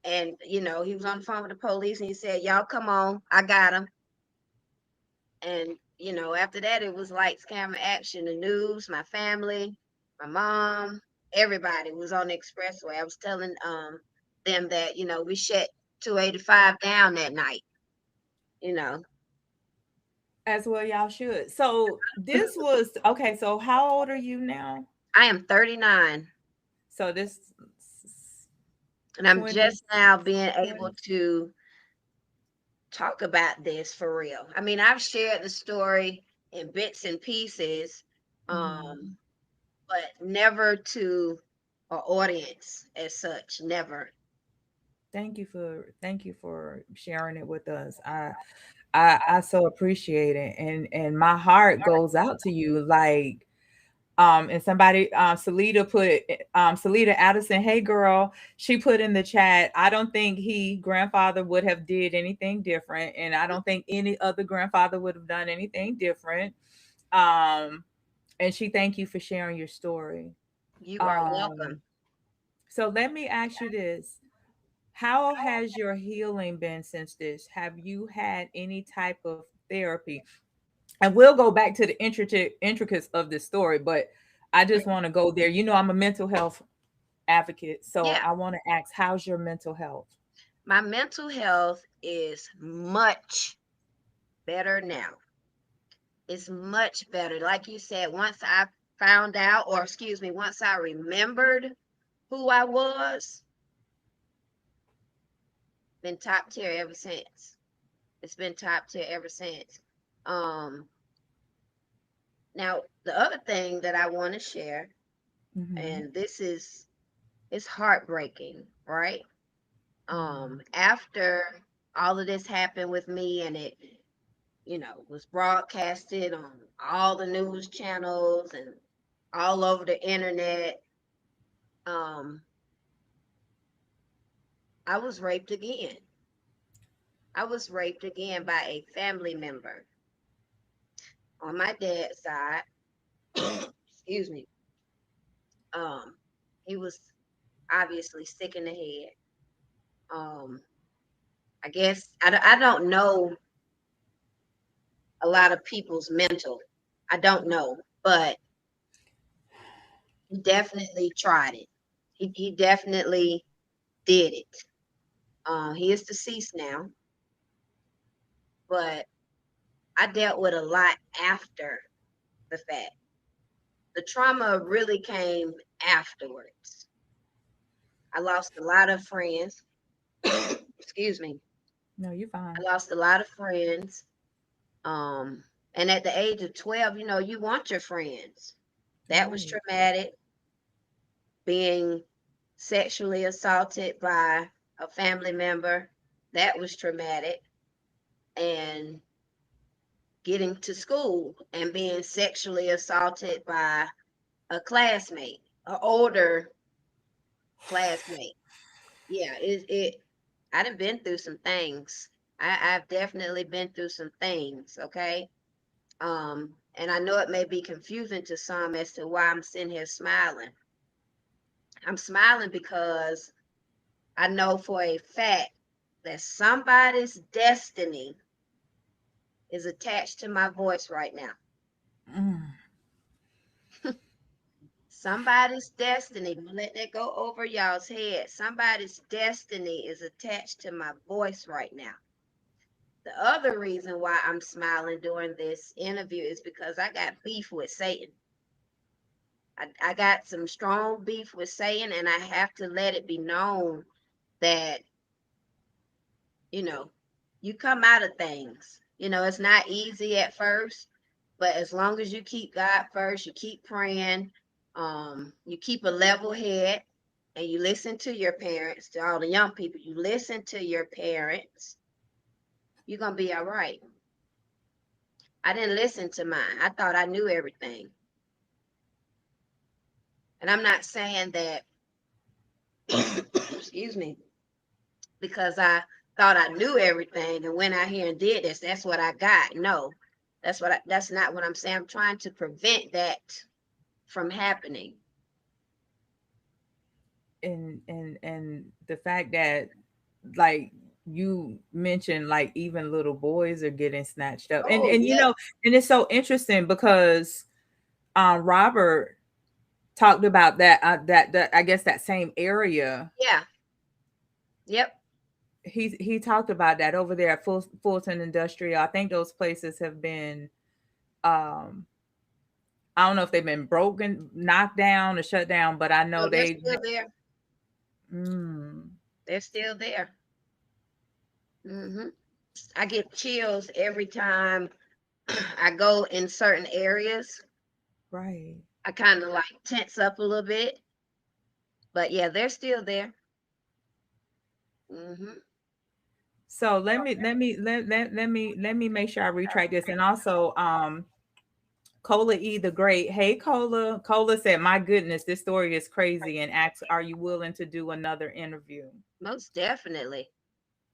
And you know, he was on the phone with the police and he said, "Y'all come on, I got him." And you know, after that it was like camera action. The news, my family, my mom, everybody was on the expressway. I was telling them that, you know, we shut 285 down that night, you know. as well, y'all should. So this was okay. So how old are you now? I am 39 So this and I'm 20. just now being able to talk about this for real. I mean, I've shared the story in bits and pieces. Mhm. but never to an audience as such. Never. Thank you for sharing it with us. I so appreciate it, and my heart goes out to you. Like, and somebody, Salita Addison, hey girl, she put in the chat, I don't think grandfather would have did anything different, and I don't think any other grandfather would have done anything different. Um, and she thank you for sharing your story. You are welcome. Um, so let me ask you this. How has your healing been since this? Have you had any type of therapy? And we'll go back to the intricacies of this story, but I just want to go there. You know, I'm a mental health advocate, so Yeah, I want to ask, how's your mental health? my mental health is much better now. It's much better. Like you said, once I found out, or excuse me, once I remembered who I was, been top tier ever since. It's been top tier ever since. Um, Now the other thing that I want to share, Mm-hmm. and this is it's heartbreaking, right? After all of this happened with me, and it, was broadcasted on all the news channels and all over the internet, um, I was raped again. I was raped again by a family member on my dad's side. Excuse me. Um, he was obviously sick in the head. Um, I guess I don't know a lot of people's mental. I don't know, but he definitely tried it. He definitely did it. He is deceased now, but I dealt with a lot after the fact. The trauma really came afterwards. I lost a lot of friends. Excuse me. No, you're I fine. lost a lot of friends. And at the age of 12, you want your friends. That was Right. traumatic. Being sexually assaulted by a family member, that was traumatic. And getting to school and being sexually assaulted by a classmate, an older classmate. Yeah, I done been through some things. I've definitely been through some things, okay? And I know it may be confusing to some as to why I'm sitting here smiling. I'm smiling because I know for a fact that somebody's destiny is attached to my voice right now. Mm. Somebody's destiny, don't let that go over y'all's head. Somebody's destiny is attached to my voice right now. The other reason why I'm smiling during this interview is because I got beef with Satan. I got some strong beef with Satan, and I have to let it be known that, you know, you come out of things. It's not easy at first, but as long as you keep God first, you keep praying, you keep a level head, and you listen to your parents, to all the young people, you listen to your parents, you're going to be all right. I didn't listen to mine. I thought I knew everything. And I'm not saying that, excuse me, because I thought I knew everything and went out here and did this. That's what I got. No, that's not what I'm saying. I'm trying to prevent that from happening. And the fact that, like, you mentioned, like, even little boys are getting snatched up, and Oh, you yeah. know, and it's so interesting because Robert talked about that I guess that same area. Yeah. Yep. He talked about that over there at Fulton Industrial. I think those places have been, um I don't know if they've been broken, knocked down, or shut down, but I know No, they're they. still there. Mm, They're still there. hmm I get chills every time I go in certain areas. right. I kind of like tense up a little bit. But yeah, they're still there. So let me make sure I retract this. And also, Cola E the Great. Hey Cola. Cola said, "My goodness, this story is crazy," and asks, "Are you willing to do another interview?" Most definitely.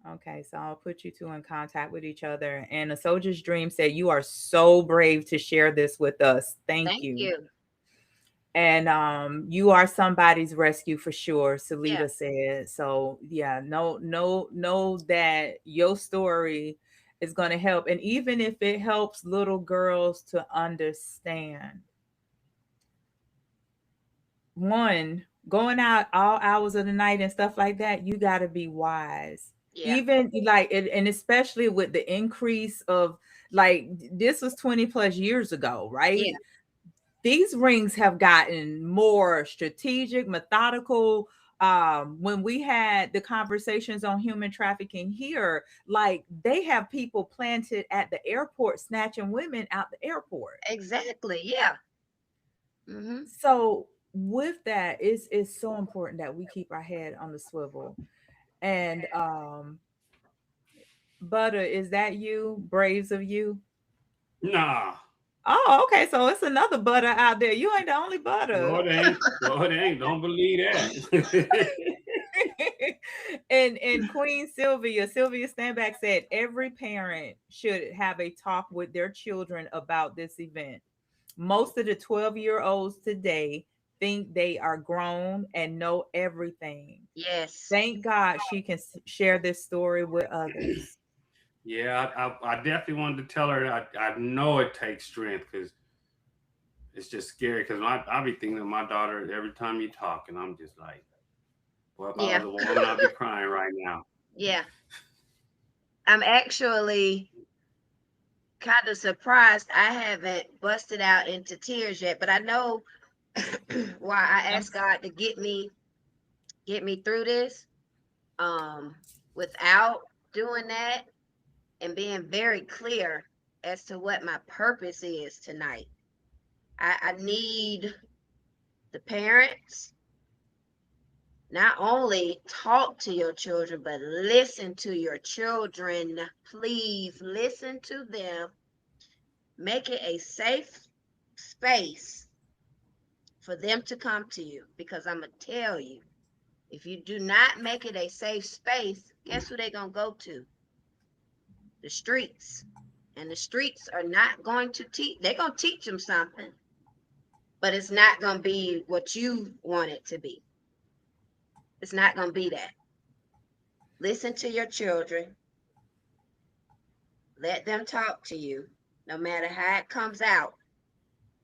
Okay, so I'll put you two in contact with each other. And a soldier's dream said, "You are so brave to share this with us. Thank Thank you." you. And you are somebody's rescue for sure, Yeah. Salita said. So yeah, know that your story is going to help, and even if it helps little girls to understand, one, going out all hours of the night and stuff like that, you got to be wise. Yeah. Even like and especially with the increase of, like, this was 20 plus years ago, right? Yeah. These rings have gotten more strategic, methodical. When we had the conversations on human trafficking here, like, they have people planted at the airport snatching women out the airport. Exactly. Yeah. So with that, it's so important that we keep our head on the swivel. And Butter, is that you? Braves of you? Nah. Oh, okay. So it's another Butter out there. You ain't the only Butter. No, it ain't. No, it ain't. Don't believe that. And Queen Sylvia Standback said every parent should have a talk with their children about this event. Most of the 12-year-olds today think they are grown and know everything. Yes. Thank God she can share this story with others. Yeah, I definitely wanted to tell her that I know it takes strength, because it's just scary. Because I be thinking of my daughter every time you talk, and I'm just like, well, if I Yeah. was a woman, I'd be crying right now. Yeah. I'm actually kind of surprised I haven't busted out into tears yet, but I know why I asked God to get me through this without doing that, and being very clear as to what my purpose is tonight. I need the parents not only talk to your children, but listen to your children. Please listen to them. Make it a safe space for them to come to you, because I'm going to tell you, if you do not make it a safe space, guess who they're going to go to? The streets. And the streets are not going to teach, they're going to teach them something, but it's not going to be what you want it to be. It's not going to be that. Listen to your children. Let them talk to you, no matter how it comes out.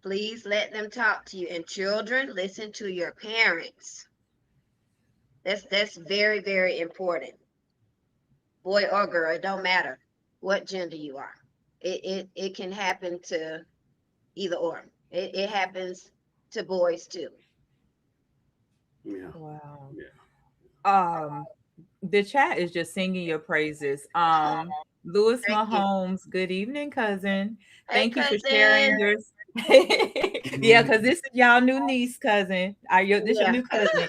Please let them talk to you. And children, listen to your parents. That's very, very important. Boy or girl, it don't matter what gender you are. It can happen to either or. It happens to boys too. Yeah. Wow. Yeah. The chat is just singing your praises. Louis Thank you. Mahomes, good evening, cousin. Hey, Thank you for sharing cousin. yours. Yeah, because this is y'all new niece, cousin. This your Yeah. new cousin.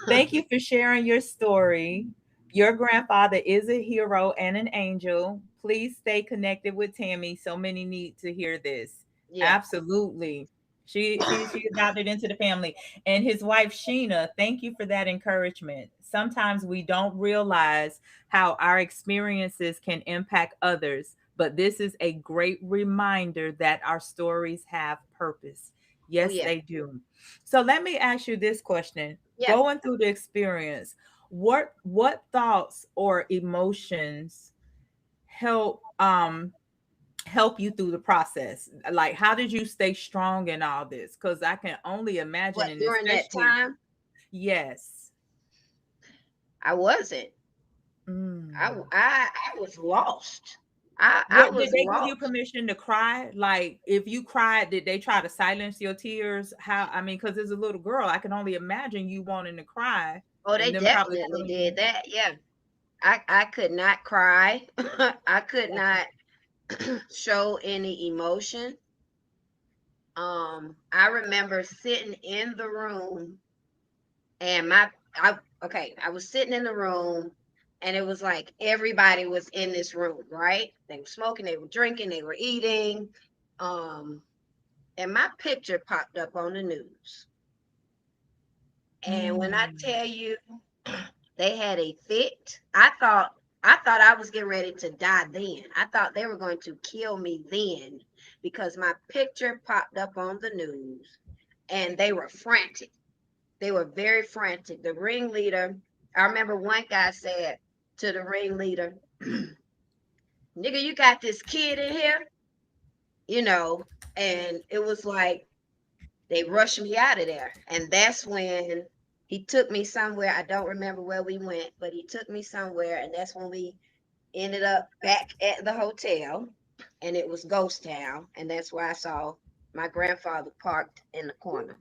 Thank you for sharing your story. Your grandfather is a hero and an angel. Please stay connected with Tammy. So many need to hear this. Yeah. Absolutely. She adopted into the family. And his wife Sheena, thank you for that encouragement. Sometimes we don't realize how our experiences can impact others, but this is a great reminder that our stories have purpose. Oh Yes, yeah. they do. So let me ask you this question. Yeah. Going through the experience, what thoughts or emotions help help you through the process? Like, how did you stay strong in all this? Because I can only imagine, What, and during that especially, time? yes. I wasn't. Mm. I was lost. I What, did was they give you lost. permission to cry? Like, if you cried, did they try to silence your tears? How? I mean, because as a little girl, I can only imagine you wanting to cry, Oh, they and them probably definitely telling did you. that. Yeah. I could not cry. I could not show any emotion. I remember sitting in the room and I was sitting in the room and it was like everybody was in this room, right? They were smoking, they were drinking, they were eating. Um, and my picture popped up on the news. And when I tell you they had a fit, I thought I was getting ready to die then. I thought they were going to kill me then because my picture popped up on the news and they were frantic. They were very frantic. The ringleader, I remember one guy said to the ringleader, nigga, you got this kid in here, you know, and it was like they rushed me out of there. And that's when he took me somewhere. I don't remember where we went, but he took me somewhere. And that's when we ended up back at the hotel. And it was Ghost Town. And that's where I saw my grandfather parked in the corner.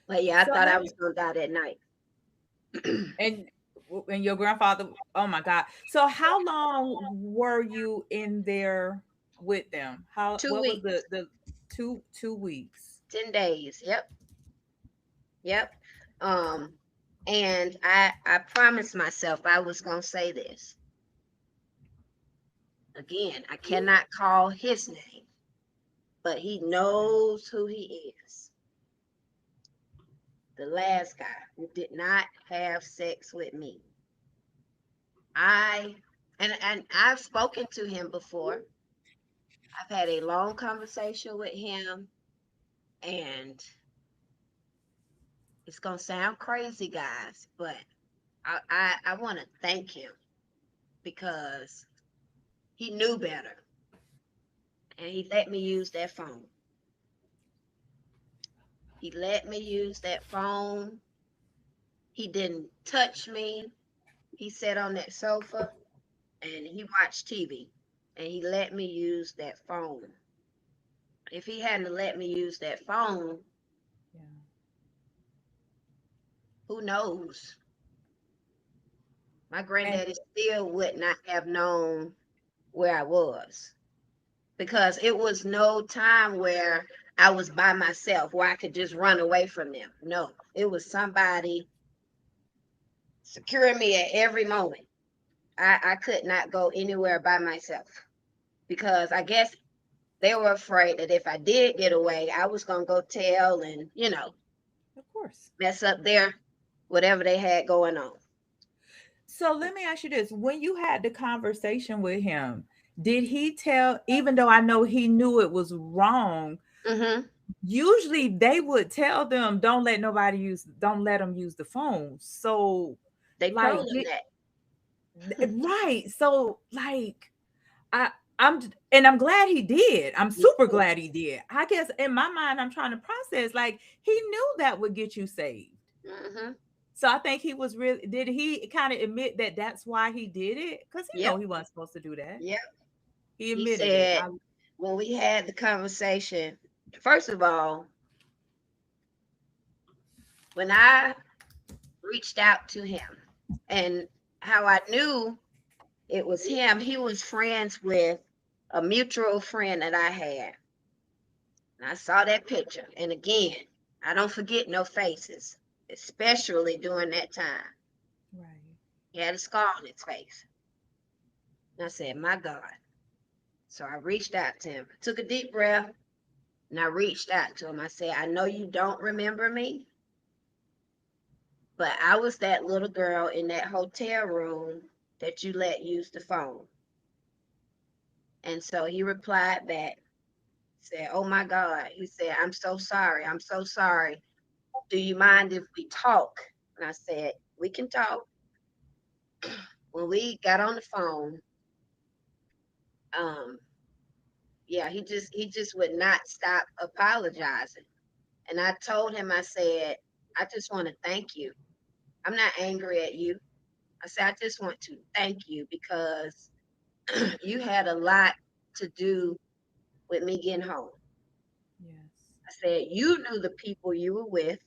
But yeah, I So thought I let was me, going to die that night. and and your grandfather, oh my God. So how long were you in there with them? How, Two what was weeks, the 2 weeks? 10 days. Yep. Yep. Um, and I promised myself I was going to say this. Again, I cannot call his name, but he knows who he is. The last guy who did not have sex with me. I and I've spoken to him before. I've had a long conversation with him, and it's gonna sound crazy, guys, but I want to thank him because he knew better, and he let me use that phone. He let me use that phone. He didn't touch me. He sat on that sofa and he watched TV, and he let me use that phone. If he hadn't let me use that phone, Yeah. who knows? My And granddaddy still would not have known where I was because it was no time where I was by myself where I could just run away from them. No, it was somebody securing me at every moment. I could not go anywhere by myself because I guess they were afraid that if I did get away, I was going to go tell and, of course. mess up their whatever they had going on. So let me ask you this. When you had the conversation with him, did he tell, even though I know he knew it was wrong, Hmm. usually they would tell them, don't let them use the phone. So They like, told him that. right. So like, I I'm and I'm glad he did. I'm Me super too. glad he did. I guess in my mind, I'm trying to process, like, he knew that would get you saved. Hmm. So I think he was really, did he kind of admit that that's why he did it? Because he know Yep. he wasn't supposed to do that. Yep. He He admitted it. said when we had the conversation, first of all, when I reached out to him and how I knew it was him, he was friends with a mutual friend that I had. And I saw that picture. And again, I don't forget no faces, especially during that time. Right. He had a scar on his face. And I said, my God. So I reached out to him, took a deep breath, and I reached out to him. I said, I know you don't remember me, but I was that little girl in that hotel room that you let use the phone. And so he replied back, said, oh my God. He said, I'm so sorry. I'm so sorry. Do you mind if we talk? And I said, we can talk. When we got on the phone, um, yeah, he just would not stop apologizing. And I told him, I said, I just want to thank you. I'm not angry at you. I said, I just want to thank you because you had a lot to do with me getting home. Yes. I said, you knew the people you were with,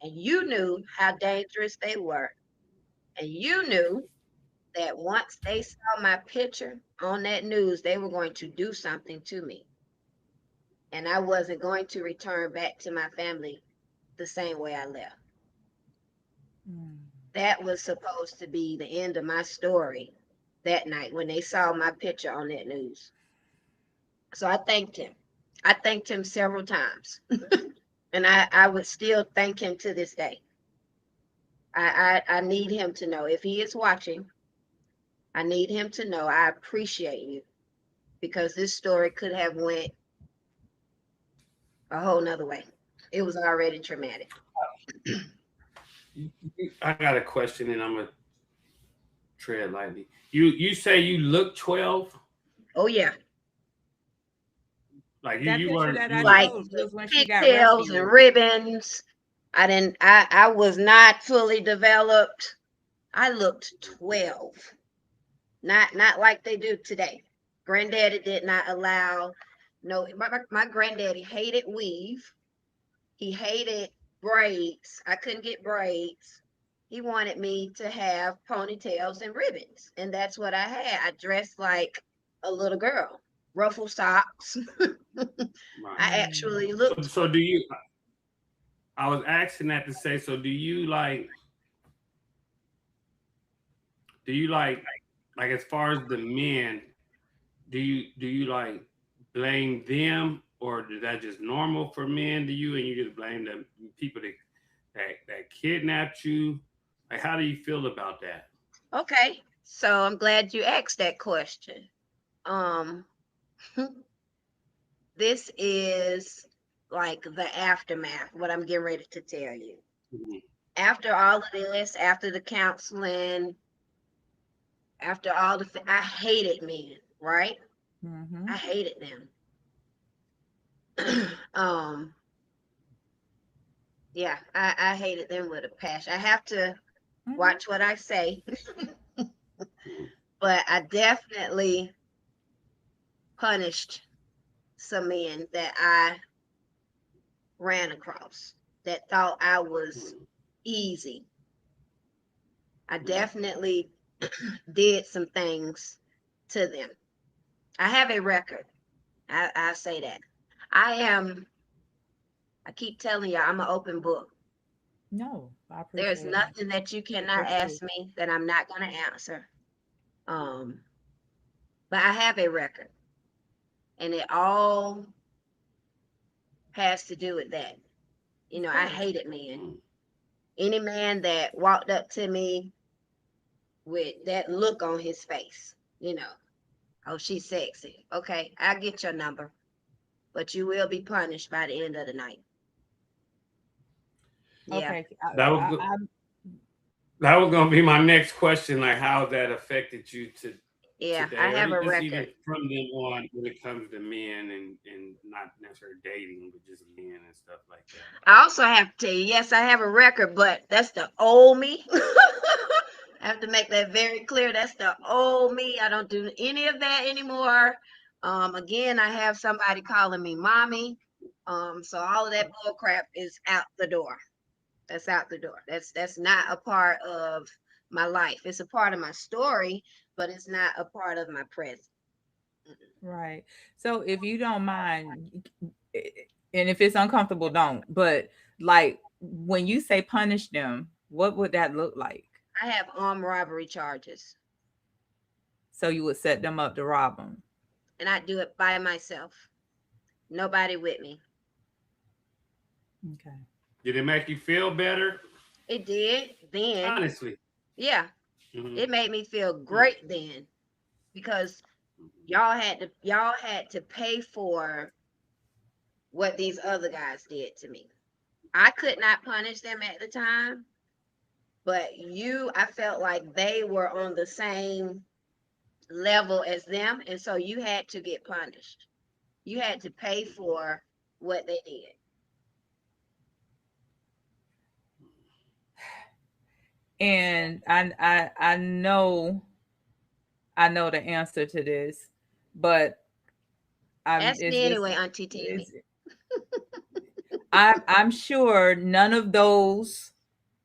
and you knew how dangerous they were. And you knew that once they saw my picture on that news, they were going to do something to me. and I wasn't going to return back to my family the same way I left. That was supposed to be the end of my story that night when they saw my picture on that news. So I thanked him. I thanked him several times. And I would still thank him to this day. I need him to know, if he is watching, I need him to know I appreciate you, because this story could have went a whole nother way. It was already traumatic. I got a question, and I'm gonna tread lightly. You say you look 12? Oh yeah. Like That you picture weren't that you I was, Like showed the was when she got pigtails and rescued. ribbons. I was not fully developed. I looked 12. Not like they do today. Granddaddy did not allow, no, my granddaddy hated weave. He hated braids. I couldn't get braids. He wanted me to have ponytails and ribbons. And that's what I had. I dressed like a little girl. Ruffle socks. I actually looked. so do you? I was asking that to say, so do you like as far as the men, do you like blame them, or is that just normal for men to you, and you just blame the people that kidnapped you? Like, how do you feel about that? Okay. So I'm glad you asked that question. This is like the aftermath, what I'm getting ready to tell you. Mm-hmm. After all of this, after the counseling, after all I hated men, right? I hated them. Yeah, I hated them with a passion. I have to watch what I say, but I definitely punished some men that I ran across that thought I was easy. I definitely did some things to them. I have a record. I say that. I keep telling you, I'm an open book. No, I There's appreciate it. nothing that you cannot For ask me that I'm not going to answer. But I have a record, and it all has to do with that. You know, I hated men. Any man that walked up to me with that look on his face, you know, oh, she's sexy. Okay, I'll get your number, but you will be punished by the end of the night. Yeah. Okay. That was gonna be my next question. Like, how that affected you Yeah, I today, have or a just even record. from then on, when it comes to men and not necessarily dating, but just men and stuff like that. I also have to tell you, yes, I have a record, but that's the old me. I have to make that very clear. That's the old me. I don't do any of that anymore. Again, I have somebody calling me mommy. So all of that bull crap is out the door. That's out the door. That's not a part of my life. It's a part of my story, but it's not a part of my present. Right. So if you don't mind, and if it's uncomfortable, don't. But like when you say punish them, what would that look like? I have armed robbery charges, So you would set them up to rob them. and I do it by myself. Nobody with me. Okay. Did it make you feel better? It did then. Honestly. Yeah, Mm-hmm. it made me feel great then, because y'all had to pay for what these other guys did to me. I could not punish them at the time, but I felt like they were on the same level as them, and so you had to get punished. You had to pay for what they did. And I know the answer to this, but Ask is me this anyway, Auntie Tammy. is I'm sure none of those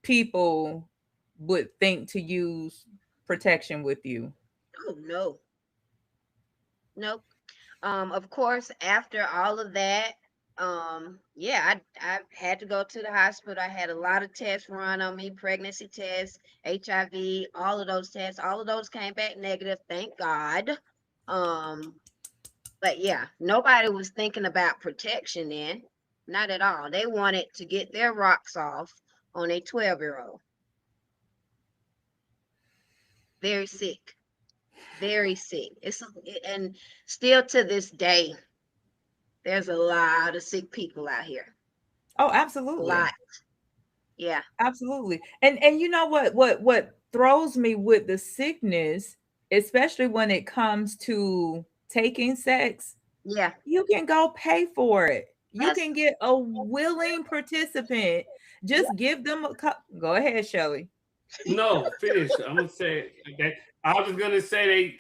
people would think to use protection with you. Oh no, nope. Of course, after all of that, yeah, I had to go to the hospital. I had a lot of tests run on me, pregnancy tests, HIV, all of those tests. All of those came back negative, thank God. Um, but yeah, nobody was thinking about protection then. Not at all. They wanted to get their rocks off on a 12-year-old. Very sick. Very sick. And still to this day, there's a lot of sick people out here. Oh, A absolutely. lot. Yeah. Absolutely. And you know what throws me with the sickness, especially when it comes to taking sex, Yeah. you can go pay for it. You That's can get a willing participant. yeah. Just give them a cup. Go ahead, Shelley. No, finish. I'm gonna say that. I was gonna say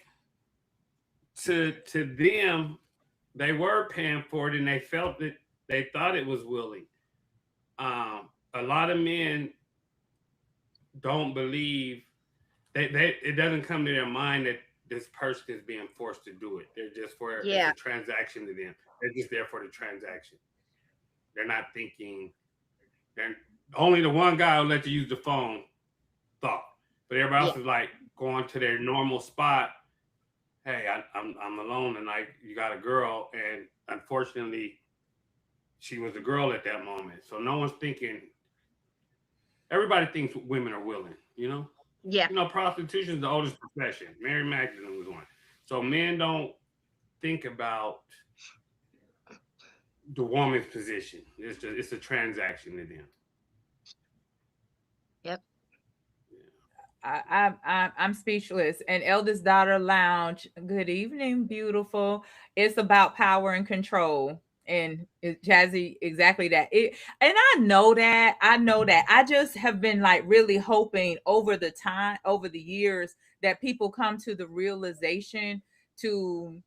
to them, they were paying for it and they felt it. They thought it was willing. A lot of men don't believe they it doesn't come to their mind that this person is being forced to do it. They're just for it's Yeah. a transaction to them. They're just there for the transaction. They're not thinking. They're only the one guy who let you use the phone thought, but everybody Yeah. else is like going to their normal spot. Hey, I'm alone tonight. You got a girl, and unfortunately, she was a girl at that moment. So no one's thinking. Everybody thinks women are willing. Yeah. Prostitution is the oldest profession. Mary Magdalene was one. So men don't think about the woman's position. It's a transaction to them. Yep. I'm speechless. And eldest daughter lounge. Good evening, beautiful. It's about power and control. And Jazzy, exactly that. And I know that. I know that. I just have been like really hoping over the years, that people come to the realization to,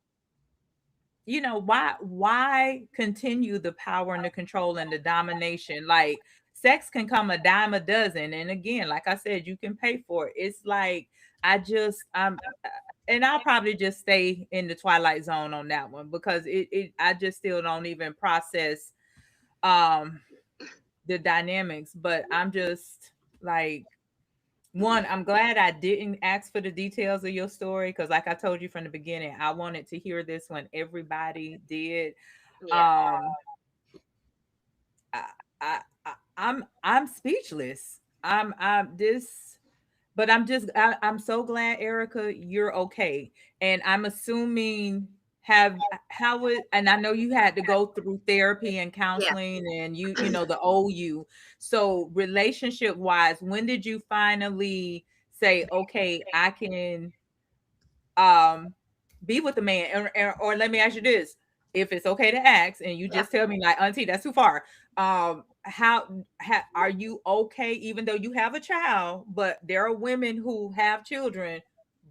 why continue the power and the control and the domination? Like, sex can come a dime a dozen, and again, like I said, you can pay for it. It's like, I'm and I'll probably just stay in the twilight zone on that one, because it I just still don't even process um the dynamics. But I'm just like, one, I'm glad I didn't ask for the details of your story, because like I told you from the beginning, I wanted to hear this when everybody did. Yeah. um I, I'm speechless. I'm this, but I'm so glad, Erica, you're okay. And I'm assuming, have how would and I know you had to go through therapy and Yeah. counseling, and the old you. So relationship wise, when did you finally say, okay, I can um be with the man? Or let me ask you this, if it's okay to ask, and you Yeah. just tell me like, auntie, that's too far. How are you okay, even though you have a child, but there are women who have children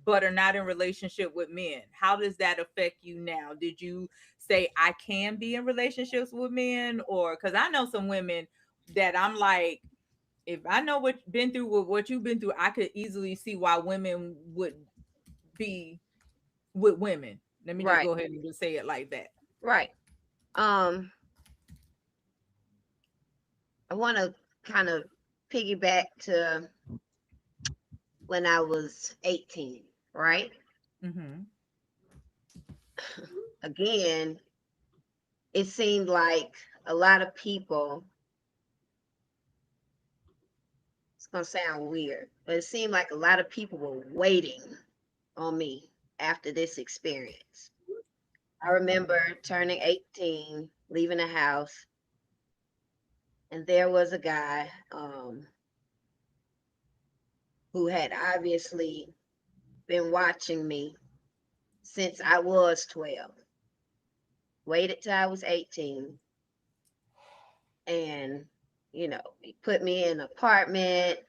but are not in relationship with men? How does that affect you now? Did you say, I can be in relationships with men? Or, because I know some women that I'm like, if I know what been through with what you've been through, I could easily see why women would be with women. Let me just Right. go ahead and just say it like that. Right. Um, I want to kind of piggyback to when I was 18, right? Mm-hmm. Again, it seemed like a lot of people, it's going to sound weird, but it seemed like a lot of people were waiting on me after this experience. I remember turning 18, leaving the house, and there was a guy who had obviously been watching me since I was 12. Waited till I was 18, and he put me in an apartment,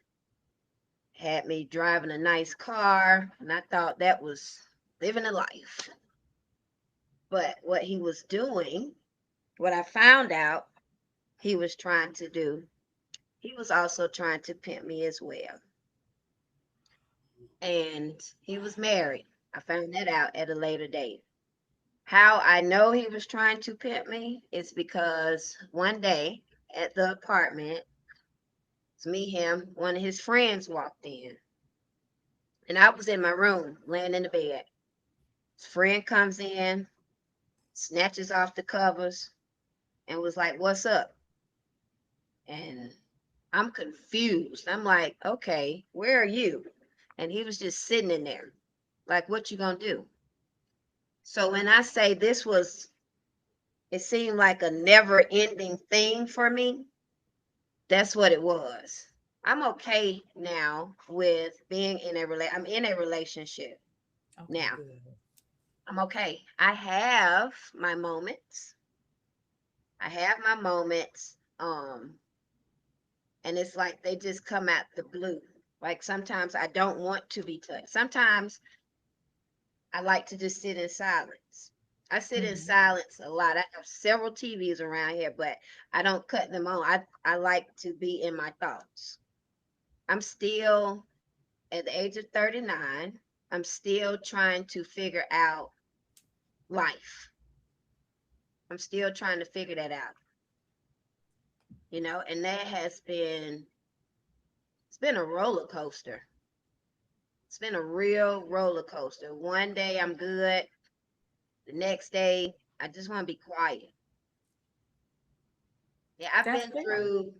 had me driving a nice car, and I thought that was living a life. But what he was doing, what I found out he was trying to do, he was also trying to pimp me as well. And he was married. I found that out at a later date. How I know he was trying to pimp me is because one day at the apartment, it's me, him, one of his friends walked in. And I was in my room, laying in the bed. His friend comes in, snatches off the covers, and was like, "What's up?" And I'm confused. I'm like, "Okay, where are you?" And he was just sitting in there, like, "What you gonna do?" So when I say this was, it seemed like a never ending thing for me, that's what it was. I'm okay now with being in a I'm in a relationship Okay, now. good. I'm okay. I have my moments. I have my moments. And it's like they just come out the blue. Like sometimes I don't want to be touched. Sometimes I like to just sit in silence. I sit in Mhm. silence a lot. I have several TVs around here, but I don't cut them on. I like to be in my thoughts. I'm still at the age of 39. I'm still trying to figure out life. I'm still trying to figure that out, and that has been, it's been a roller coaster. It's been a real roller coaster. One day I'm good. The next day, I just want to be quiet. Yeah, I've That's been fair. through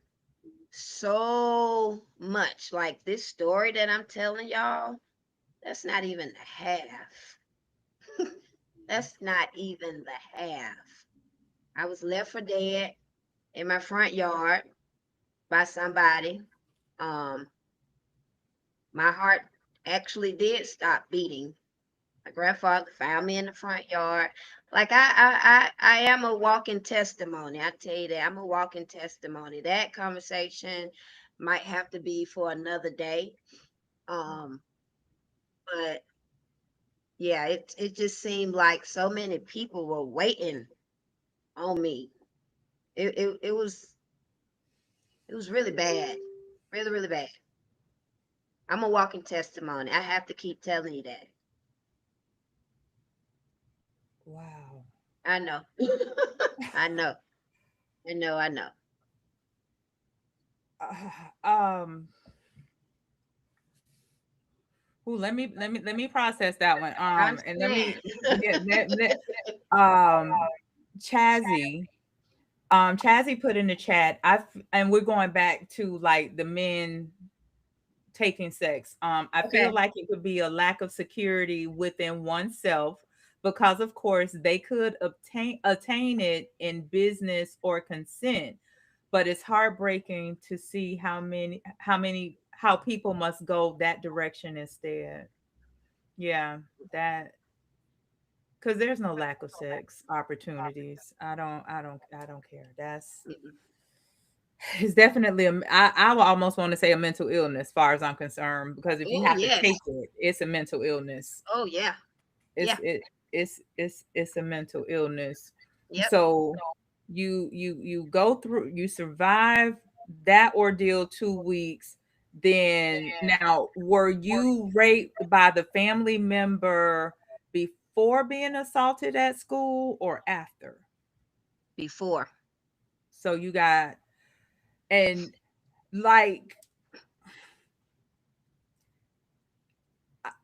so much. Like this story that I'm telling y'all, that's not even the half. That's not even the half. I was left for dead in my front yard by somebody. Um, my heart actually did stop beating. My grandfather found me in the front yard. Like I am a walking testimony. I tell you that I'm a walking testimony. That conversation might have to be for another day. Um, but yeah, it just seemed like so many people were waiting on me. It was really bad, really really bad. I'm a walking testimony. I have to keep telling you that. Wow. I know. I know. I know. I know. Um. Ooh, let me process that one. I And let understand. me get um Chazzy. Chazzy put in the chat. And we're going back to like the men taking sex. I feel Okay. like it could be a lack of security within oneself because, of course, they could attain it in business or consent, but it's heartbreaking to see how people must go that direction instead. Yeah, that because there's no lack of sex opportunities. I don't care. That's Mm-mm. it's definitely I will almost want to say a mental illness, as far as I'm concerned, because if you Oh have to yes. take it, it's a mental illness. Oh yeah. It's Yeah. it it's a mental illness. Yep. So you go through, you survive that ordeal 2 weeks. Then now, were you raped by the family member before being assaulted at school or after? Before. So you got, and like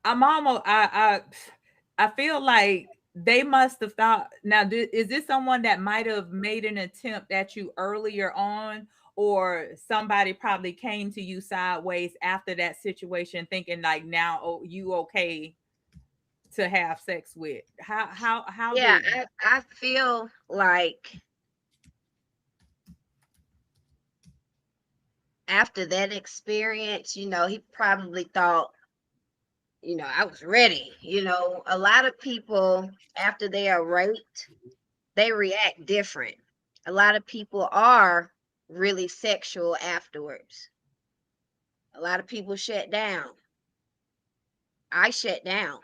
I'm almost I feel like they must have thought. Now, is this someone that might have made an attempt at you earlier on, or somebody probably came to you sideways after that situation, thinking like, now, oh, you okay to have sex with? How Yeah, did? I feel like after that experience, he probably thought, I was ready. A lot of people after they are raped, they react different. A lot of people are really sexual afterwards. A lot of people shut down. I shut down.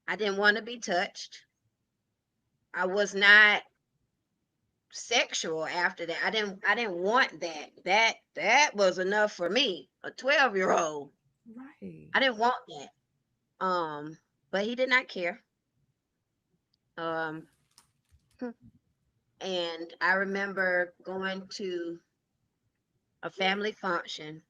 I didn't want to be touched. I was not sexual after that. I didn't want that. That was enough for me. A 12-year-old. Right. I didn't want that. But he did not care. Um, and I remember going to a family function.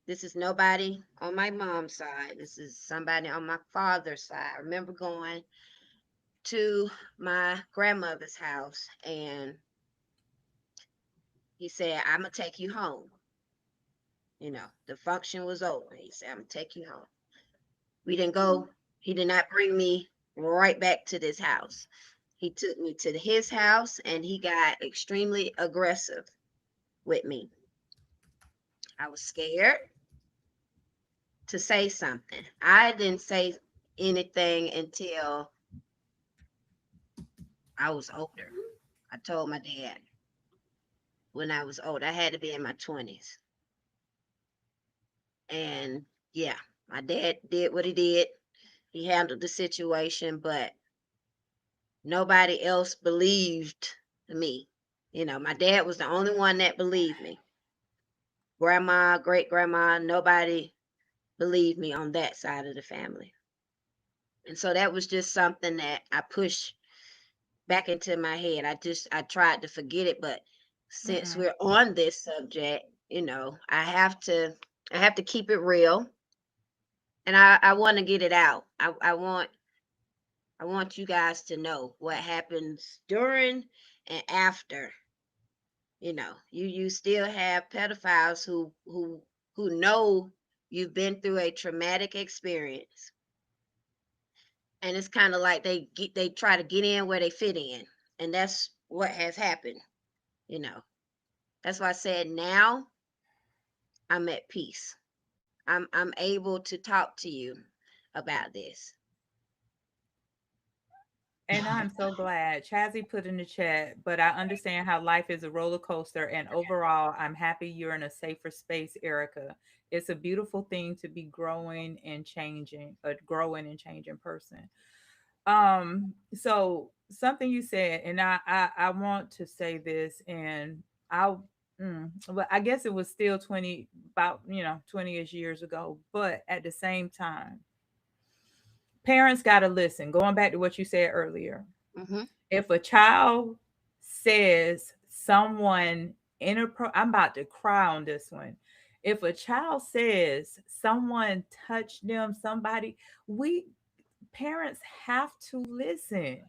This is nobody on my mom's side. This is somebody on my father's side. I remember going to my grandmother's house, and he said, "I'm gonna take you home." The function was over. He said, "I'm gonna take you home." We didn't go. He did not bring me right back to this house. He took me to his house, and he got extremely aggressive with me. I was scared to say something. I didn't say anything until I was older. I told my dad when I was old. I had to be in my 20s. And yeah, my dad did what he did. He handled the situation, but nobody else believed me. My dad was the only one that believed me. Grandma, great grandma, nobody believed me on that side of the family. And so that was just something that I pushed back into my head. I tried to forget it, but since we're on this subject, I have to keep it real, and I want to get it out. I want you guys to know what happens during and after. You still have pedophiles who know you've been through a traumatic experience, and it's kind of like they try to get in where they fit in, and that's what has happened. You know, that's why I said now I'm at peace. I'm able to talk to you about this. And I'm so glad. Chazzy put in the chat, but I understand how life is a roller coaster. And overall, I'm happy you're in a safer space, Erica. It's a beautiful thing to be growing and changing, a growing and changing person. So something you said, and I want to say this, and I'll but I guess it was still 20, about 20ish years ago, but at the same time, parents got to listen. Going back to what you said earlier, Hmm. if a child says someone I'm about to cry on this one. If a child says someone touched them, somebody, we parents have to listen.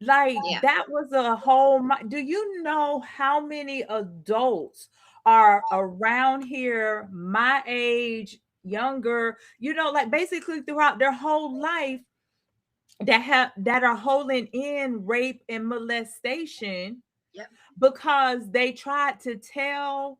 Like Yeah, that was a whole do you know how many adults are around here my age, younger, like basically throughout their whole life, that are holding in rape and molestation yep, because they tried to tell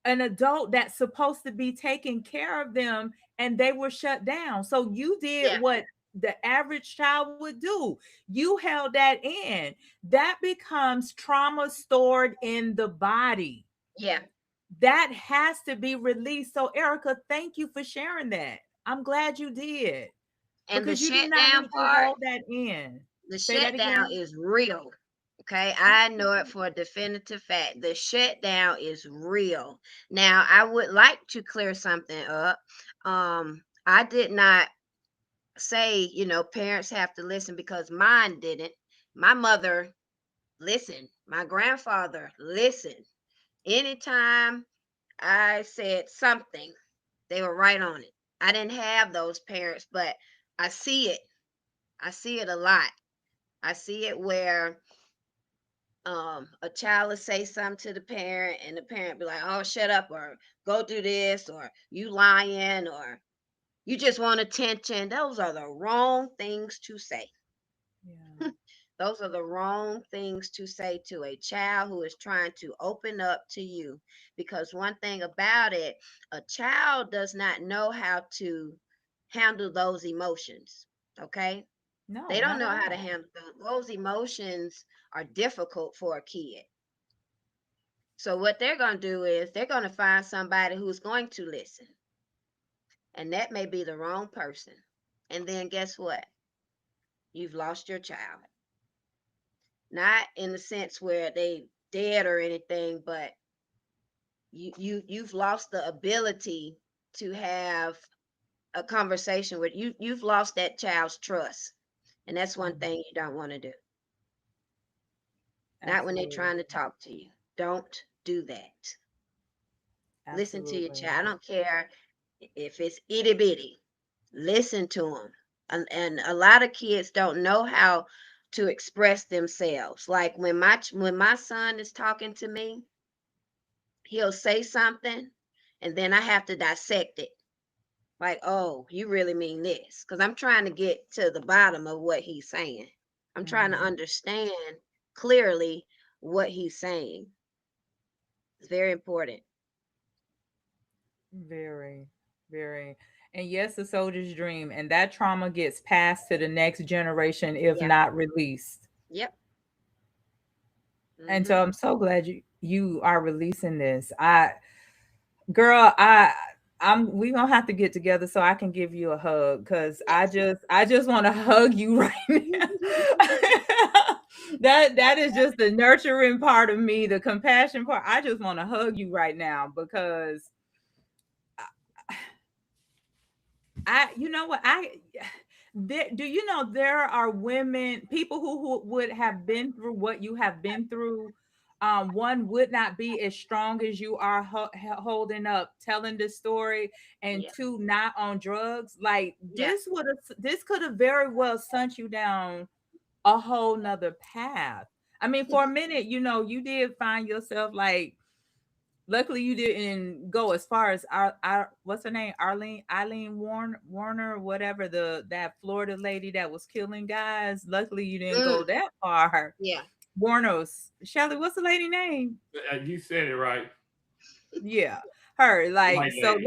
an adult that's supposed to be taking care of them, and they were shut down. So you did yeah, what the average child would do. You held that in. That becomes trauma stored in the body. yeah. That has to be released. So Erica, thank you for sharing that. I'm glad you did, And because you do not need to hold that in. the Say that shutdown again. is real. Okay, I know it for a definitive fact. The shutdown is real. Now, I would like to clear something up. I did not say, parents have to listen, because mine didn't. My mother listened. My grandfather listened. Anytime I said something, they were right on it. I didn't have those parents, but I see it. I see it a lot. I see it where a child will say something to the parent, and the parent be like, "Oh, shut up," or "Go do this," or "You lying," or "You just want attention." Those are the wrong things to say. Yeah. Those are the wrong things to say to a child who is trying to open up to you. Because one thing about it, a child does not know how to handle those emotions. Okay? They No, don't not know at how to all. handle those emotions. Are difficult for a kid. So what they're going to do is they're going to find somebody who's going to listen. And that may be the wrong person. And then guess what? You've lost your child. Not in the sense where they dead or anything, but you've lost the ability to have a conversation with you. You've lost that child's trust. And that's one thing you don't want to do. Not when they're Absolutely. trying to talk to you. Don't do that. Listen to your Absolutely. child. I don't care if it's itty bitty. Listen to them. And a lot of kids don't know how to express themselves. Like when my son is talking to me, he'll say something, and then I have to dissect it. Like, oh, you really mean this? Because I'm trying to get to the bottom of what he's saying. I'm trying to Mhm. understand clearly what he's saying. It's very important. Very, very. And yes, a soldier's dream. And that trauma gets passed to the next generation if Yeah. not released. Yep. And Hmm. so I'm so glad you are releasing this. Girl, I'm we gonna have to get together so I can give you a hug because Yes. I just want to hug you right now. That is just the nurturing part of me, the compassion part. I just want to hug you right now because you know what do you know there are women, people who would have been through what you have been through. One would not be as strong as you are holding up, telling the story, and Yeah. two, not on drugs. Like Yeah. this could have very well sent you down a whole nother path. I mean, for a minute, you did find yourself like, luckily, you didn't go as far as our what's her name, Eileen Warner, whatever, that Florida lady that was killing guys. Luckily, you didn't Mm, go that far. yeah. Warner's Shelly, what's the lady name? You said it right. Yeah, her. Like White so, lady.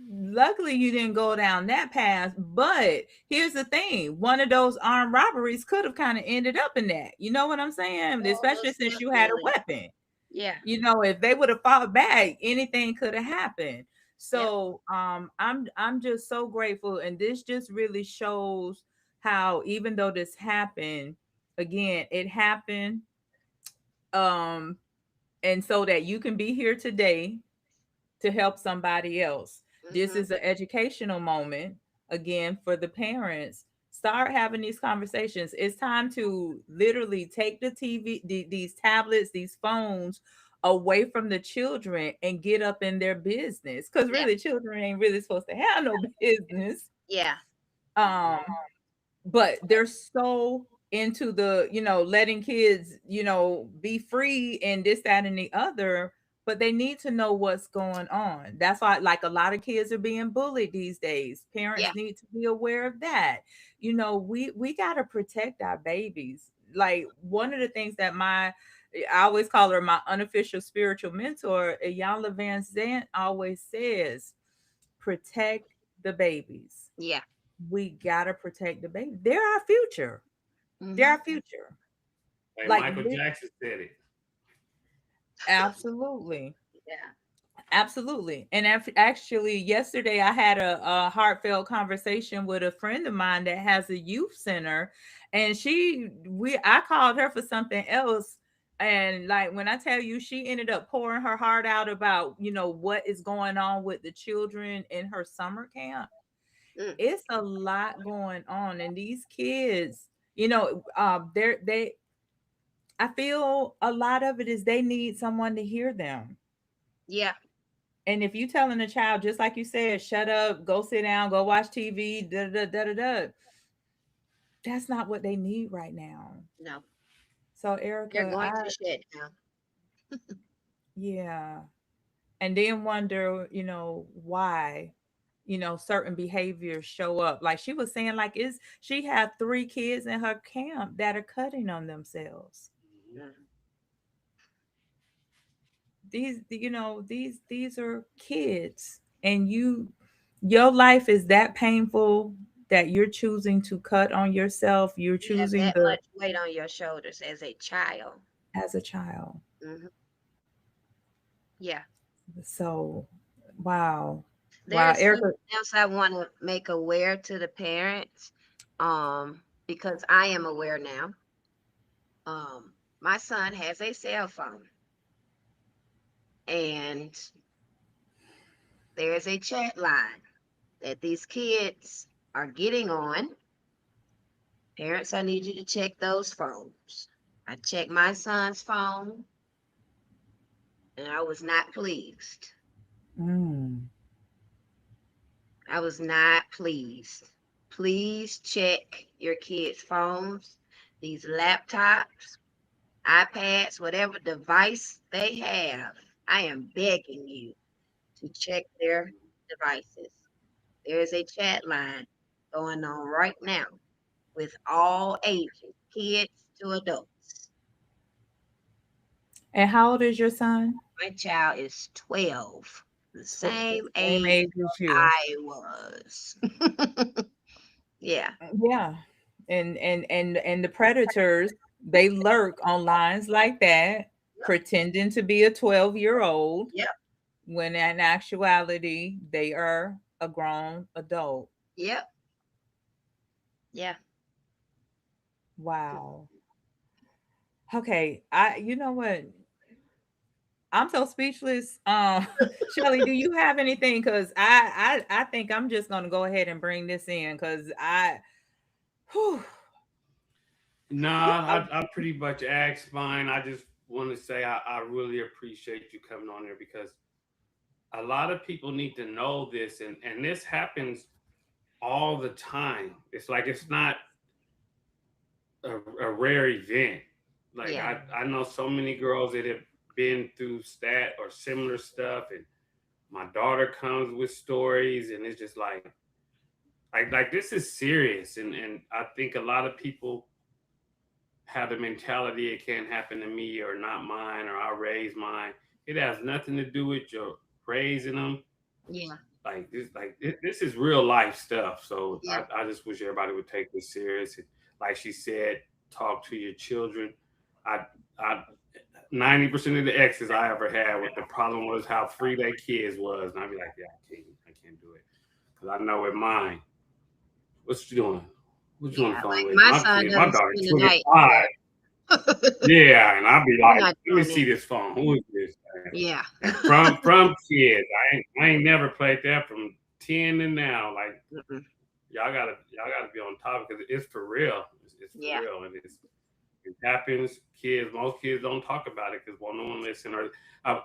luckily you didn't go down that path. But here's the thing: one of those armed robberies could have kind of ended up in that. You know what I'm saying? Oh, Especially most since you had a definitely. weapon. Yeah. If they would have fought back, anything could have happened. Yep. So I'm just so grateful, and this just really shows how, even though this happened, again, it happened, um and so that you can be here today to help somebody else. This Hmm. is an educational moment, again, for the parents. Start having these conversations. It's time to literally take the TV, these tablets, these phones away from the children and get up in their business. Because Yeah. really, children ain't really supposed to have no business. Yeah. Um, but they're so into the letting kids be free and this, that, and the other, but they need to know what's going on. That's why, like, a lot of kids are being bullied these days. Yeah. Parents need to be aware of that. We got to protect our babies. Like, one of the things that I always call her my unofficial spiritual mentor, Iyanla Van Zant, always says, protect the babies. Yeah. We gotta protect the baby. They're our future. They're Hmm. our future. Like Like, Michael Jackson said it. absolutely. Yeah. Absolutely. And actually, yesterday I had a heartfelt conversation with a friend of mine that has a youth center, and I called her for something else. And like, when I tell you, she ended up pouring her heart out about what is going on with the children in her summer camp. Mm. It's a lot going on, and these kids, they I feel a lot of it is they need someone to hear them. Yeah. And if you telling a child, just like you said, shut up, go sit down, go watch TV, da da da da da, that's not what they need right now. No. So They're Erica, going to shut down. yeah, and then wonder, why, certain behaviors show up. Like she was saying, like, is she had 3 kids in her camp that are cutting on themselves. Mm. These are kids, and your life is that painful that you're choosing to cut on yourself. You're You have choosing that the much weight on your shoulders as a child. as a child. Hmm. Yeah. So wow. There Wow, is Erica. something else I want to make aware to the parents, because I am aware now. My son has a cell phone, and there's a chat line that these kids are getting on, Parents, I need you to check those phones. I checked my son's phone and I was not pleased. Mm. I was not pleased. Please check your kids' phones, these laptops, iPads, whatever device they have. I am begging you to check their devices. There is a chat line going on right now with all ages, kids to adults. And how old is your son? My child is 12, the The same same age age as you. I was. Yeah. Yeah. And the predators, they lurk on lines like that, Yep. pretending to be a 12-year-old Yep. when in actuality they are a grown adult. Yep. Yeah. Wow. Okay. You know what? I'm so speechless. Shelly, do you have anything? Because I think I'm just gonna go ahead and bring this in because whew, Nah, I pretty much asked mine. I just want to say I really appreciate you coming on here because a lot of people need to know this, and this happens all the time. It's like it's not a rare event. Like Yeah. I know so many girls that have been through stat or similar stuff, and my daughter comes with stories, and it's just like this is serious, and I think a lot of people have the mentality it can't happen to me or not mine or I'll raise mine. It has nothing to do with your raising them. Yeah. This is real life stuff. So Yeah. I just wish everybody would take this serious. And like she said, talk to your children. I 90% of the exes I ever had with the problem was how free their kids was. And I'd be like, yeah, I can't do it. Because I know with mine, what you doing? What you on the Yeah. phone Like with? my My son kid, my doesn't daughter spend the night. 25. Yeah, and I'll be We're like, not let me doing see that. this phone. Who is this? Yeah. And from kids, I ain't never played that from 10 to now. Like Mm-mm. y'all gotta be on top because it's for real. It's for Yeah. real, and it happens. Most kids don't talk about it because no one listen. Or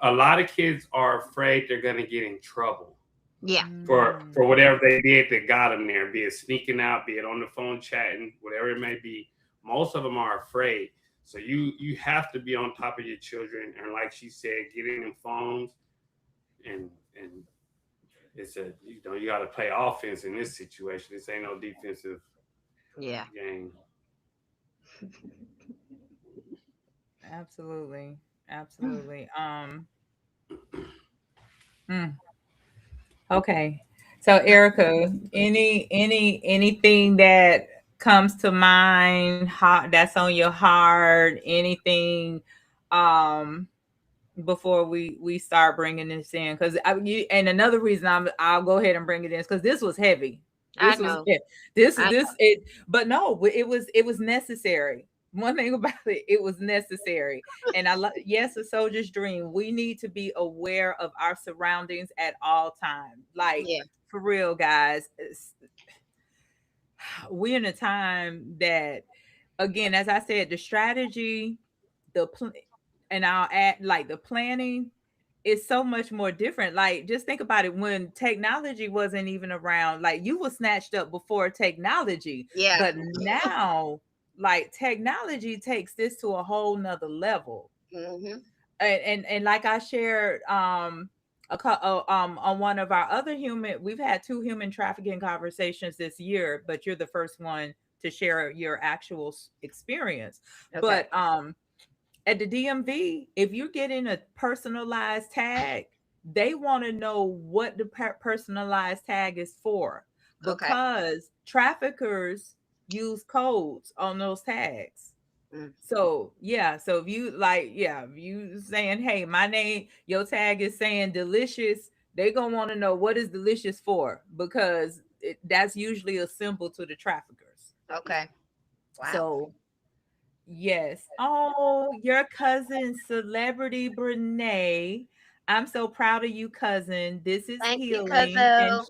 a lot of kids are afraid they're gonna get in trouble Yeah. for whatever they did that got them there, be it sneaking out, be it on the phone chatting, whatever it may be. Most of them are afraid. So you have to be on top of your children, and like she said, getting them phones, and it's you got to play offense in this situation. This ain't no defensive Yeah. game. absolutely, absolutely. Mm, okay. So Erica, anything that comes to mind, that's on your heart, anything, um before we start bringing this in because and another reason I'll go ahead and bring it in because this was heavy. I This was know. I this it, but no, it was necessary. One thing about it, it was necessary. And I love, yes, a soldier's dream. We need to be aware of our surroundings at all times. Like Yeah. for real, guys. We're in a time that, again, as I said, the strategy, and I'll add like the planning is so much more different. Like, just think about it when technology wasn't even around, like you were snatched up before technology. Yeah. But now, like technology takes this to a whole nother level. Mm-hmm. And like I shared on one of our other we've had two human trafficking conversations this year, but you're the first one to share your actual experience. Okay. But at the DMV, if you're getting a personalized tag, they want to know what the personalized tag is for, Okay. because traffickers use codes on those tags. Mm. So yeah, so if you like, yeah, if you saying, hey, my name, your tag is saying delicious, they gonna want to know what is delicious for, because that's usually a symbol to the traffickers. Okay. Wow. So yes. Oh, your cousin, celebrity Brene. I'm so proud of you, cousin. This is Thank you, healing. And Cuzzo.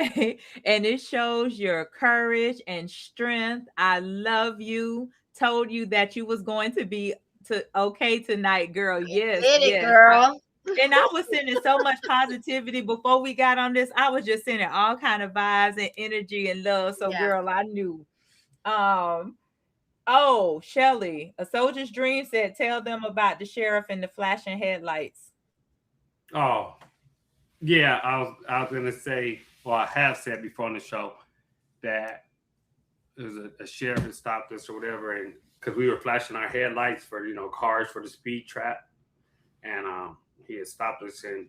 And it shows your courage and strength. I love you. Told you that you was going to be to okay tonight, girl. Yes, Did it, yes. girl. And I was sending so much positivity before we got on this. I was just sending all kind of vibes and energy and love. So, Yeah. girl, I knew. Um, oh, Shelly, a soldier's dream said, tell them about the sheriff and the flashing headlights. Oh, yeah. I was gonna say, or I have said before on the show that there was a sheriff that stopped us or whatever, and because we were flashing our headlights for cars for the speed trap, and he had stopped us, and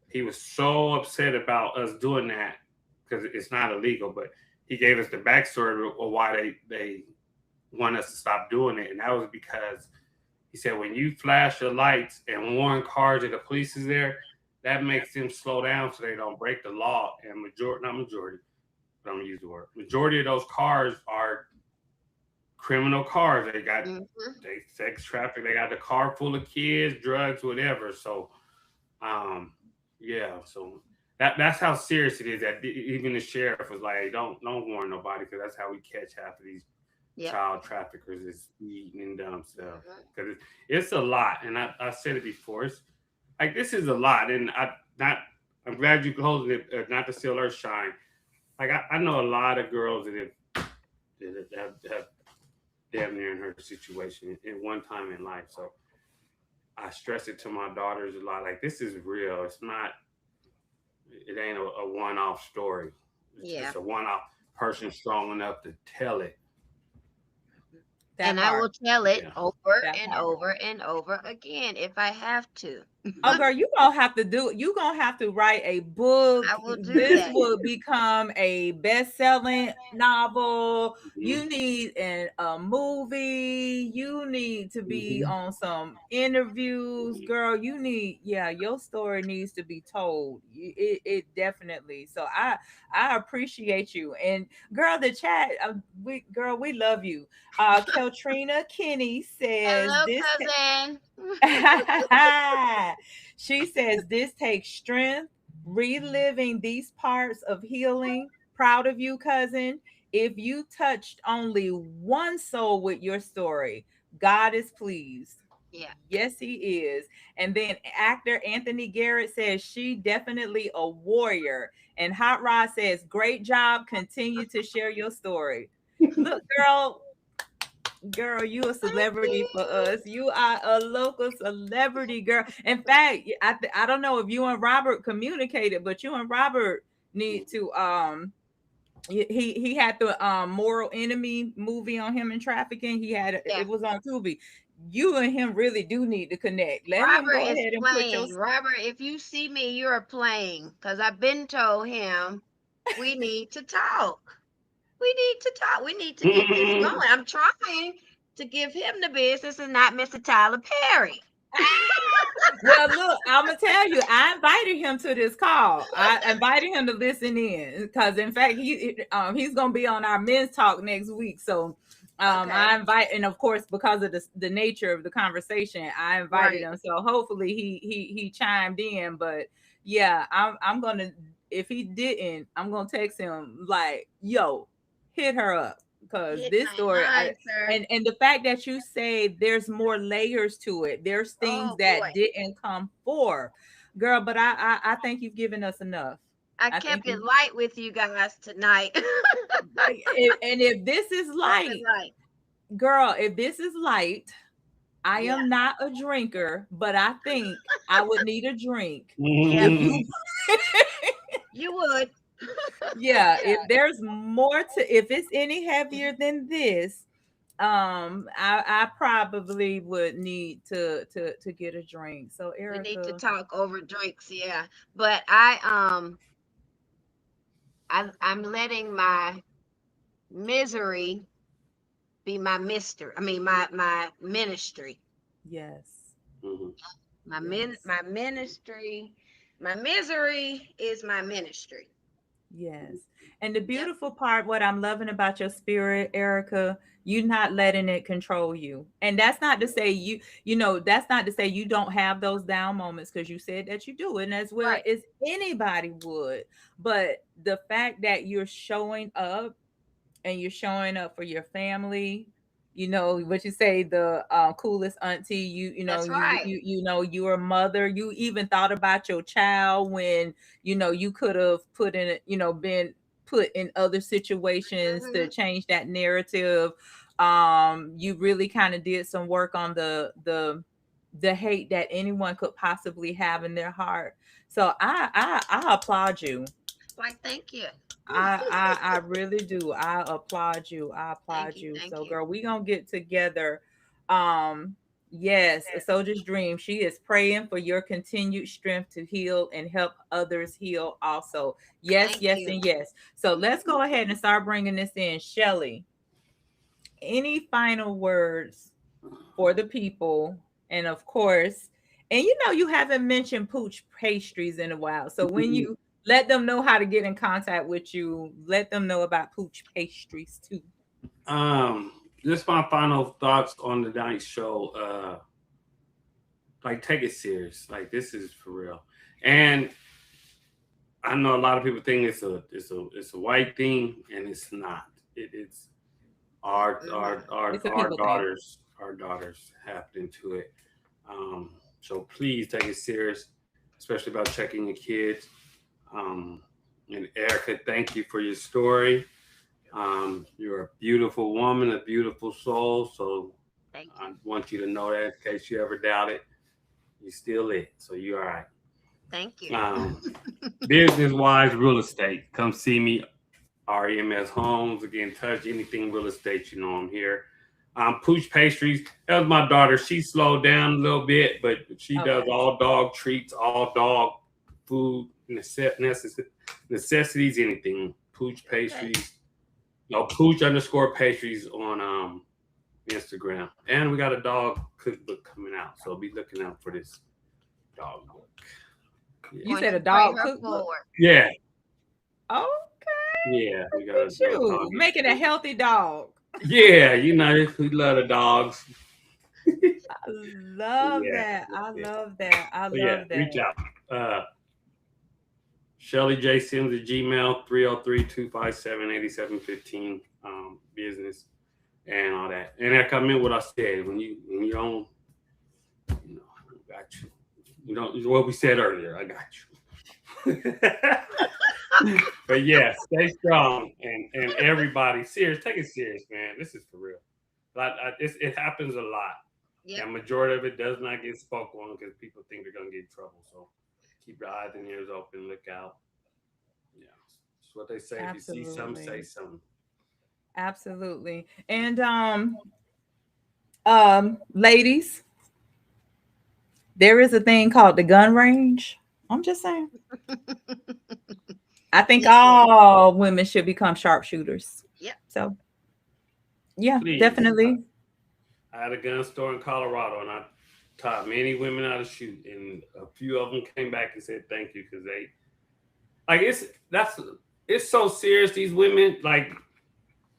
he was so upset about us doing that because it's not illegal, but he gave us the backstory of why they want us to stop doing it, and that was because he said when you flash your lights and warn cars that the police is there, that makes them slow down so they don't break the law. And not majority, but I'm gonna use the word majority of those cars are criminal cars. They got they sex traffic. They got the car full of kids, drugs, whatever. So, yeah. So that's how serious it is. That even the sheriff was like, don't warn nobody because that's how we catch half of these child traffickers is eating themselves. Because it's a lot, and I said it before. It's like this is a lot, and I'm glad you closed it. Not to steal her shine. Like I know a lot of girls that have damn near in her situation at one time in life. So I stress it to my daughters a lot. Like this is real. It's not. It ain't a one-off story. It's just a one-off person strong enough to tell it. And I will tell it over and over and over again if I have to. Oh, girl, you gonna have to write a book. I will do this that. will become a best-selling novel. You need a movie. You need to be on some interviews, girl. You need, your story needs to be told. It definitely. So I appreciate you. And girl, the chat, we love you. Keltrina Kinney says Hello, this. cousin. She says this takes strength, reliving these parts of healing. Proud of you, cousin. If you touched only one soul with your story, God is pleased. Yeah. Yes, he is. And then actor Anthony Garrett says she definitely a warrior. And Hot Rod says, great job. Continue to share your story. Look, girl, you a celebrity for us. You are a local celebrity, girl. In fact, I don't know if you and Robert communicated, but you and Robert need to he had the Moral Enemy movie on him and trafficking. It was on Tubi. You and him really do need to connect. Let him go ahead and put your Robert, if you see me, you're playing because I've been told him we need to talk. We need to talk. We need to get this going. I'm trying to give him the business and not Mr. Tyler Perry. Well, look, I'm gonna tell you, I invited him to this call. I invited him to listen in because, in fact, he's gonna be on our men's talk next week. So, I invite, and of course, because of the nature of the conversation, I invited him. So hopefully, he chimed in. But yeah, I'm gonna. If he didn't, I'm gonna text him like, "Yo, hit her up." Because this story, and the fact that you say there's more layers to it, there's things that didn't come forth, girl. But I think you've given us enough. I kept it light with you guys tonight. And if this is light, girl, if this is light, I am not a drinker, but I think I would need a drink. You would. Yeah, if there's more if it's any heavier than this, I probably would need to get a drink. So Erica, we need to talk over drinks, but I'm letting my misery be my mystery. I mean my ministry. Yes. My ministry, my misery is my ministry. Yes. And the beautiful part, what I'm loving about your spirit, Erica, you not letting it control you. And that's not to say that's not to say you don't have those down moments, because you said that you do, and as well Right. as anybody would. But the fact that you're showing up, and you're showing up for your family, what you say, the coolest auntie, That's right. you're a mother. You even thought about your child when you could have put in been put in other situations to Mm-hmm. change that narrative. You really kind of did some work on the hate that anyone could possibly have in their heart. So I applaud you. Like, thank you. I really do. I applaud you. I Thank applaud you. you. Thank So, you. girl, we gonna get together. Yes, a soldier's dream. She is praying for your continued strength to heal and help others heal also. Yes, Thank yes, you. and yes. So let's go ahead and start bringing this in. Shelly, any final words for the people? And of course, and you haven't mentioned pooch pastries in a while. So when you let them know how to get in contact with you, let them know about pooch pastries too. Just my final thoughts on the night show. Like, take it serious. Like, this is for real. And I know a lot of people think it's a white thing, and it's not. It's our our our It's a our people thing. daughters happen to it. So please take it serious, especially about checking your kids. Um, and Erica, thank you for your story. You're a beautiful woman, a beautiful soul. So Thank I you. want you to know that in case you ever doubt it, you still it. So you're all right. Thank you. Business wise, real estate. Come see me, REMS Homes. Again, touch anything real estate. I'm here. Pooch Pastries. That was my daughter. She slowed down a little bit, but she does Okay. all dog treats, all dog food, necessities, anything. Pooch Okay. Pastries. No, Pooch_pastries on Instagram. And we got a dog cookbook coming out. So be looking out for this dog book. You Yeah. Going said to a pray dog her cookbook? forward. Yeah. Okay. Yeah. We got Look a at little you dog. making a healthy dog. Yeah, we love the dogs. I love Yeah, that. I yeah. love that. I But yeah, love that. reach out. Shelly J Sims at Gmail 303-257-8715. Business and all that. And I come in what I said. When you don't, I got you. You don't what we said earlier. I got you. But yeah, stay strong and everybody serious. Take it serious, man. This is for real. It happens a lot. Yep. And majority of it does not get spoken on because people think they're gonna get in trouble. So keep your eyes and ears open. Look out. Yeah, that's what they say. If you see something, say Absolutely. something. Absolutely. And ladies, there is a thing called the gun range. I'm just saying. I think Yes, ma'am. all women should become sharpshooters. Yep. So, yeah, Please. definitely. I had a gun store in Colorado, and I taught many women how to shoot, and a few of them came back and said thank you because they like it's so serious. These women, like,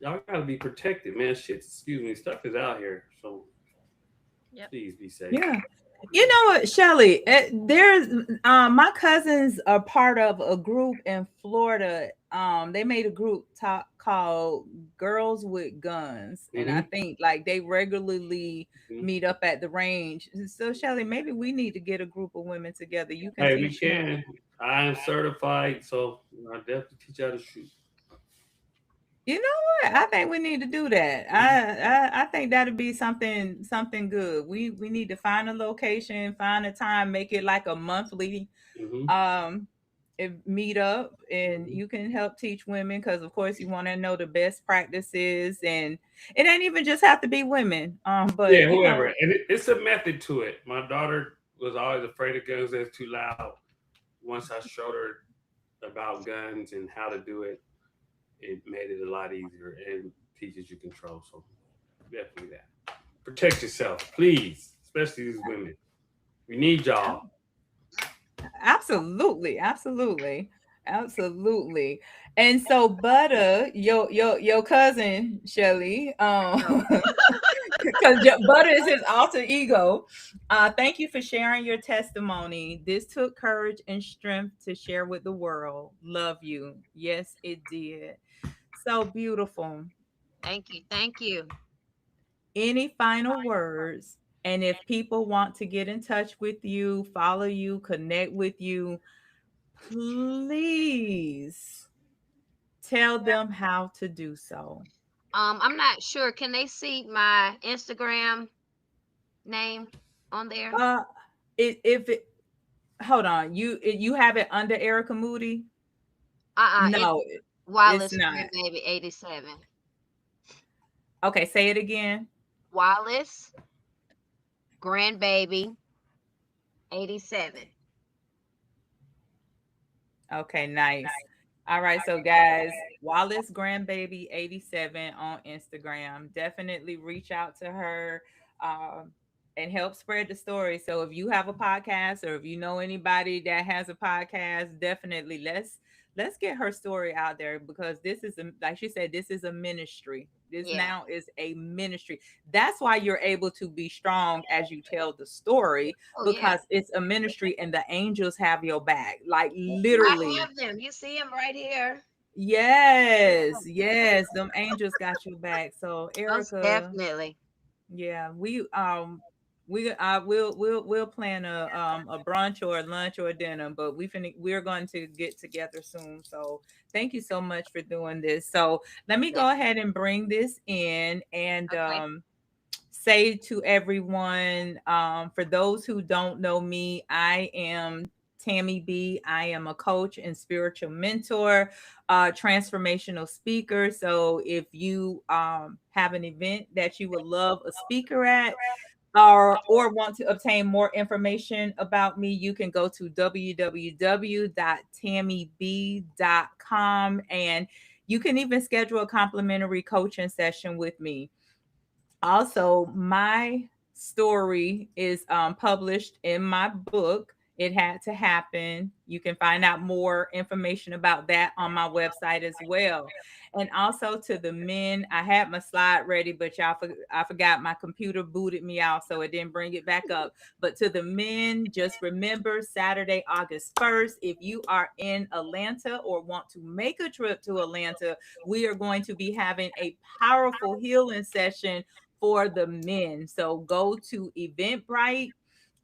y'all gotta be protected, man. Shit, excuse me, stuff is out here, so Yep. please be safe. Yeah. You know what, Shelly? There's my cousins are part of a group in Florida. They made a group called Girls with Guns, and I Mm-hmm. think like they regularly Mm-hmm. meet up at the range. So, Shelly, maybe we need to get a group of women together. You can Hey, we teach them. can. I am certified, so I definitely teach how to shoot. You know what? I think we need to do that. I think that'd be something good. We need to find a location, find a time, make it like a monthly Mm-hmm. um meet up, and Mm-hmm. you can help teach women, because of course you want to know the best practices, and it ain't even just have to be women, Yeah, but whoever. And it's a method to it. My daughter was always afraid of guns that's too loud. Once I showed her about guns and how to do it, it made it a lot easier and teaches you control. So definitely that. Protect yourself, please, especially these women. We need y'all. absolutely, absolutely, absolutely. And so Butter, your cousin Shelly, No. because Butter is his alter ego. Thank you for sharing your testimony. This took courage and strength to share with the world. Love you. Yes, it did. So beautiful. Thank you. Thank you. Any final words? And if people want to get in touch with you, follow you, connect with you, please tell them how to do so. I'm not sure. Can they see my Instagram name on there? Uh, if it hold on, you have it under Erica Moody? It's No, it's Wallace not. Grandbaby 87. Okay, say it again. Wallace Grandbaby 87. Okay, nice. All right, so guys, Wallace Grandbaby 87 on Instagram. Definitely reach out to her um, and help spread the story. So if you have a podcast or if you know anybody that has a podcast, definitely let's get her story out there because this is like she said, this is a ministry. This Yeah. now is a ministry. That's why you're able to be strong as you tell the story Oh yeah. because it's a ministry and the angels have your back. Like I literally. have them. You see them right here. Yes, yes, them angels got your back. So Most Erica, definitely. yeah, we'll plan a brunch or a lunch or a dinner, but we're going to get together soon. So thank you so much for doing this. So let me Yeah. go ahead and bring this in and Okay. say to everyone, for those who don't know me, I am Tammi B. I am a coach and spiritual mentor, transformational speaker. So if you have an event that you would love a speaker at, or want to obtain more information about me, you can go to www.tammib.com and you can even schedule a complimentary coaching session with me. Also, my story is published in my book. It had to happen. You can find out more information about that on my website as well. And also to the men, I had my slide ready, but I forgot my computer booted me out, so it didn't bring it back up. But to the men, just remember Saturday, August 1st, if you are in Atlanta or want to make a trip to Atlanta, we are going to be having a powerful healing session for the men. So go to Eventbrite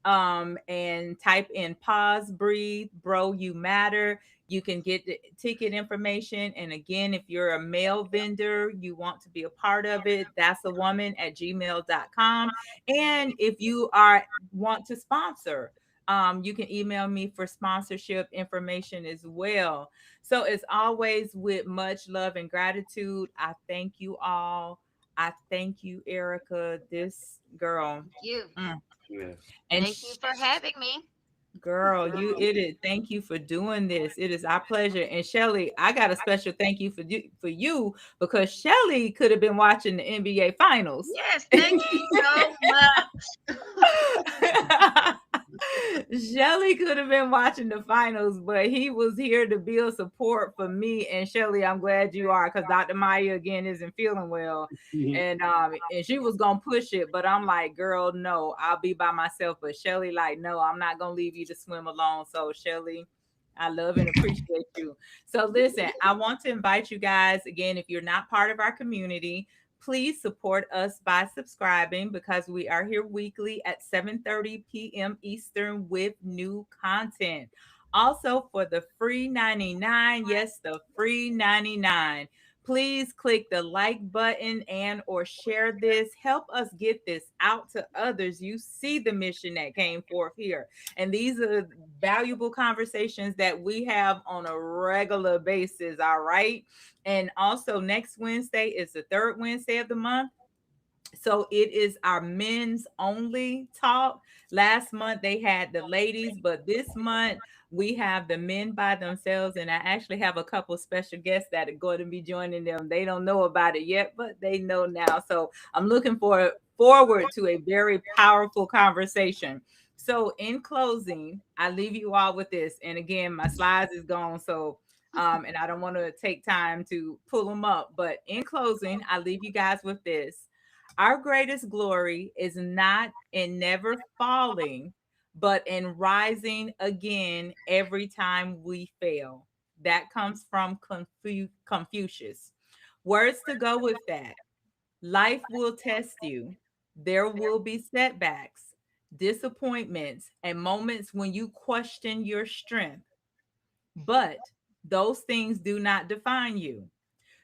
and type in pause, breathe, bro, you matter. You can get the ticket information. And again, if you're a male vendor, you want to be a part of it, that's a woman at gmail.com. And if you are want to sponsor, you can email me for sponsorship information as well. So as always, with much love and gratitude, I thank you all. I thank you, Erica. This girl. Thank you. Mm. Yes. And Thank you for having me. girl, you it is. Thank you for doing this. It is our pleasure. And Shelly, I got a special thank you for you because Shelly could have been watching the NBA finals. Yes, thank you so much. Shelly could have been watching the finals, but he was here to build support for me and Shelly. I'm glad you are because Dr. Maya again isn't feeling well. And she was gonna push it, but I'm like, girl, no, I'll be by myself. But Shelly, like, no, I'm not gonna leave you to swim alone. So Shelly, I love and appreciate you. So listen, I want to invite you guys again, if you're not part of our community, please support us by subscribing because we are here weekly at 7:30 p.m. Eastern with new content. Also, for the free 99, yes, the free 99. Please click the like button and or share this. Help us get this out to others. You see the mission that came forth here. And these are valuable conversations that we have on a regular basis. All right. And also, next Wednesday is the third Wednesday of the month. So it is our men's only talk. Last month they had the ladies, but this month we have the men by themselves. And I actually have a couple special guests that are going to be joining them. They don't know about it yet, but they know now. So I'm looking forward to a very powerful conversation. So in closing, I leave you all with this. And again, my slides is gone. So And I don't want to take time to pull them up. But in closing, I leave you guys with this. Our greatest glory is not in never falling, but in rising again every time we fail. That comes from Confucius. Words to go with that. Life will test you. There will be setbacks, disappointments, and moments when you question your strength. But those things do not define you.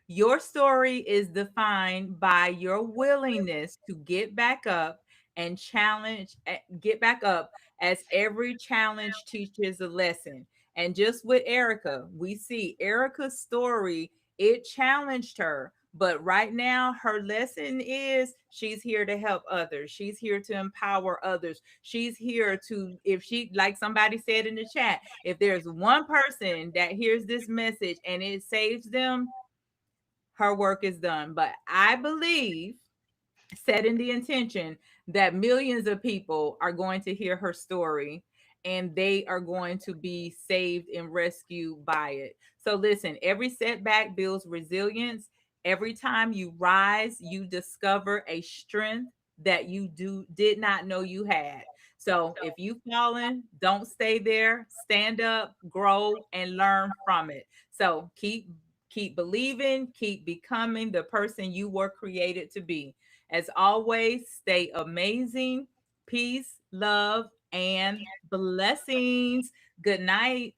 Your story is defined by your willingness to get back up and get back up as every challenge teaches a lesson. And just with Erica, we see Erica's story, it challenged her. But right now, her lesson is she's here to help others. She's here to empower others. She's here to, if she, like somebody said in the chat, if there's one person that hears this message and it saves them, her work is done. But I believe, setting the intention, that millions of people are going to hear her story and they are going to be saved and rescued by it. So listen, every setback builds resilience. Every time you rise, you discover a strength that you did not know you had. So if you've fallen, don't stay there. Stand up, grow, and learn from it. So keep believing, keep becoming the person you were created to be. As always, stay amazing. Peace, love, and blessings. Good night.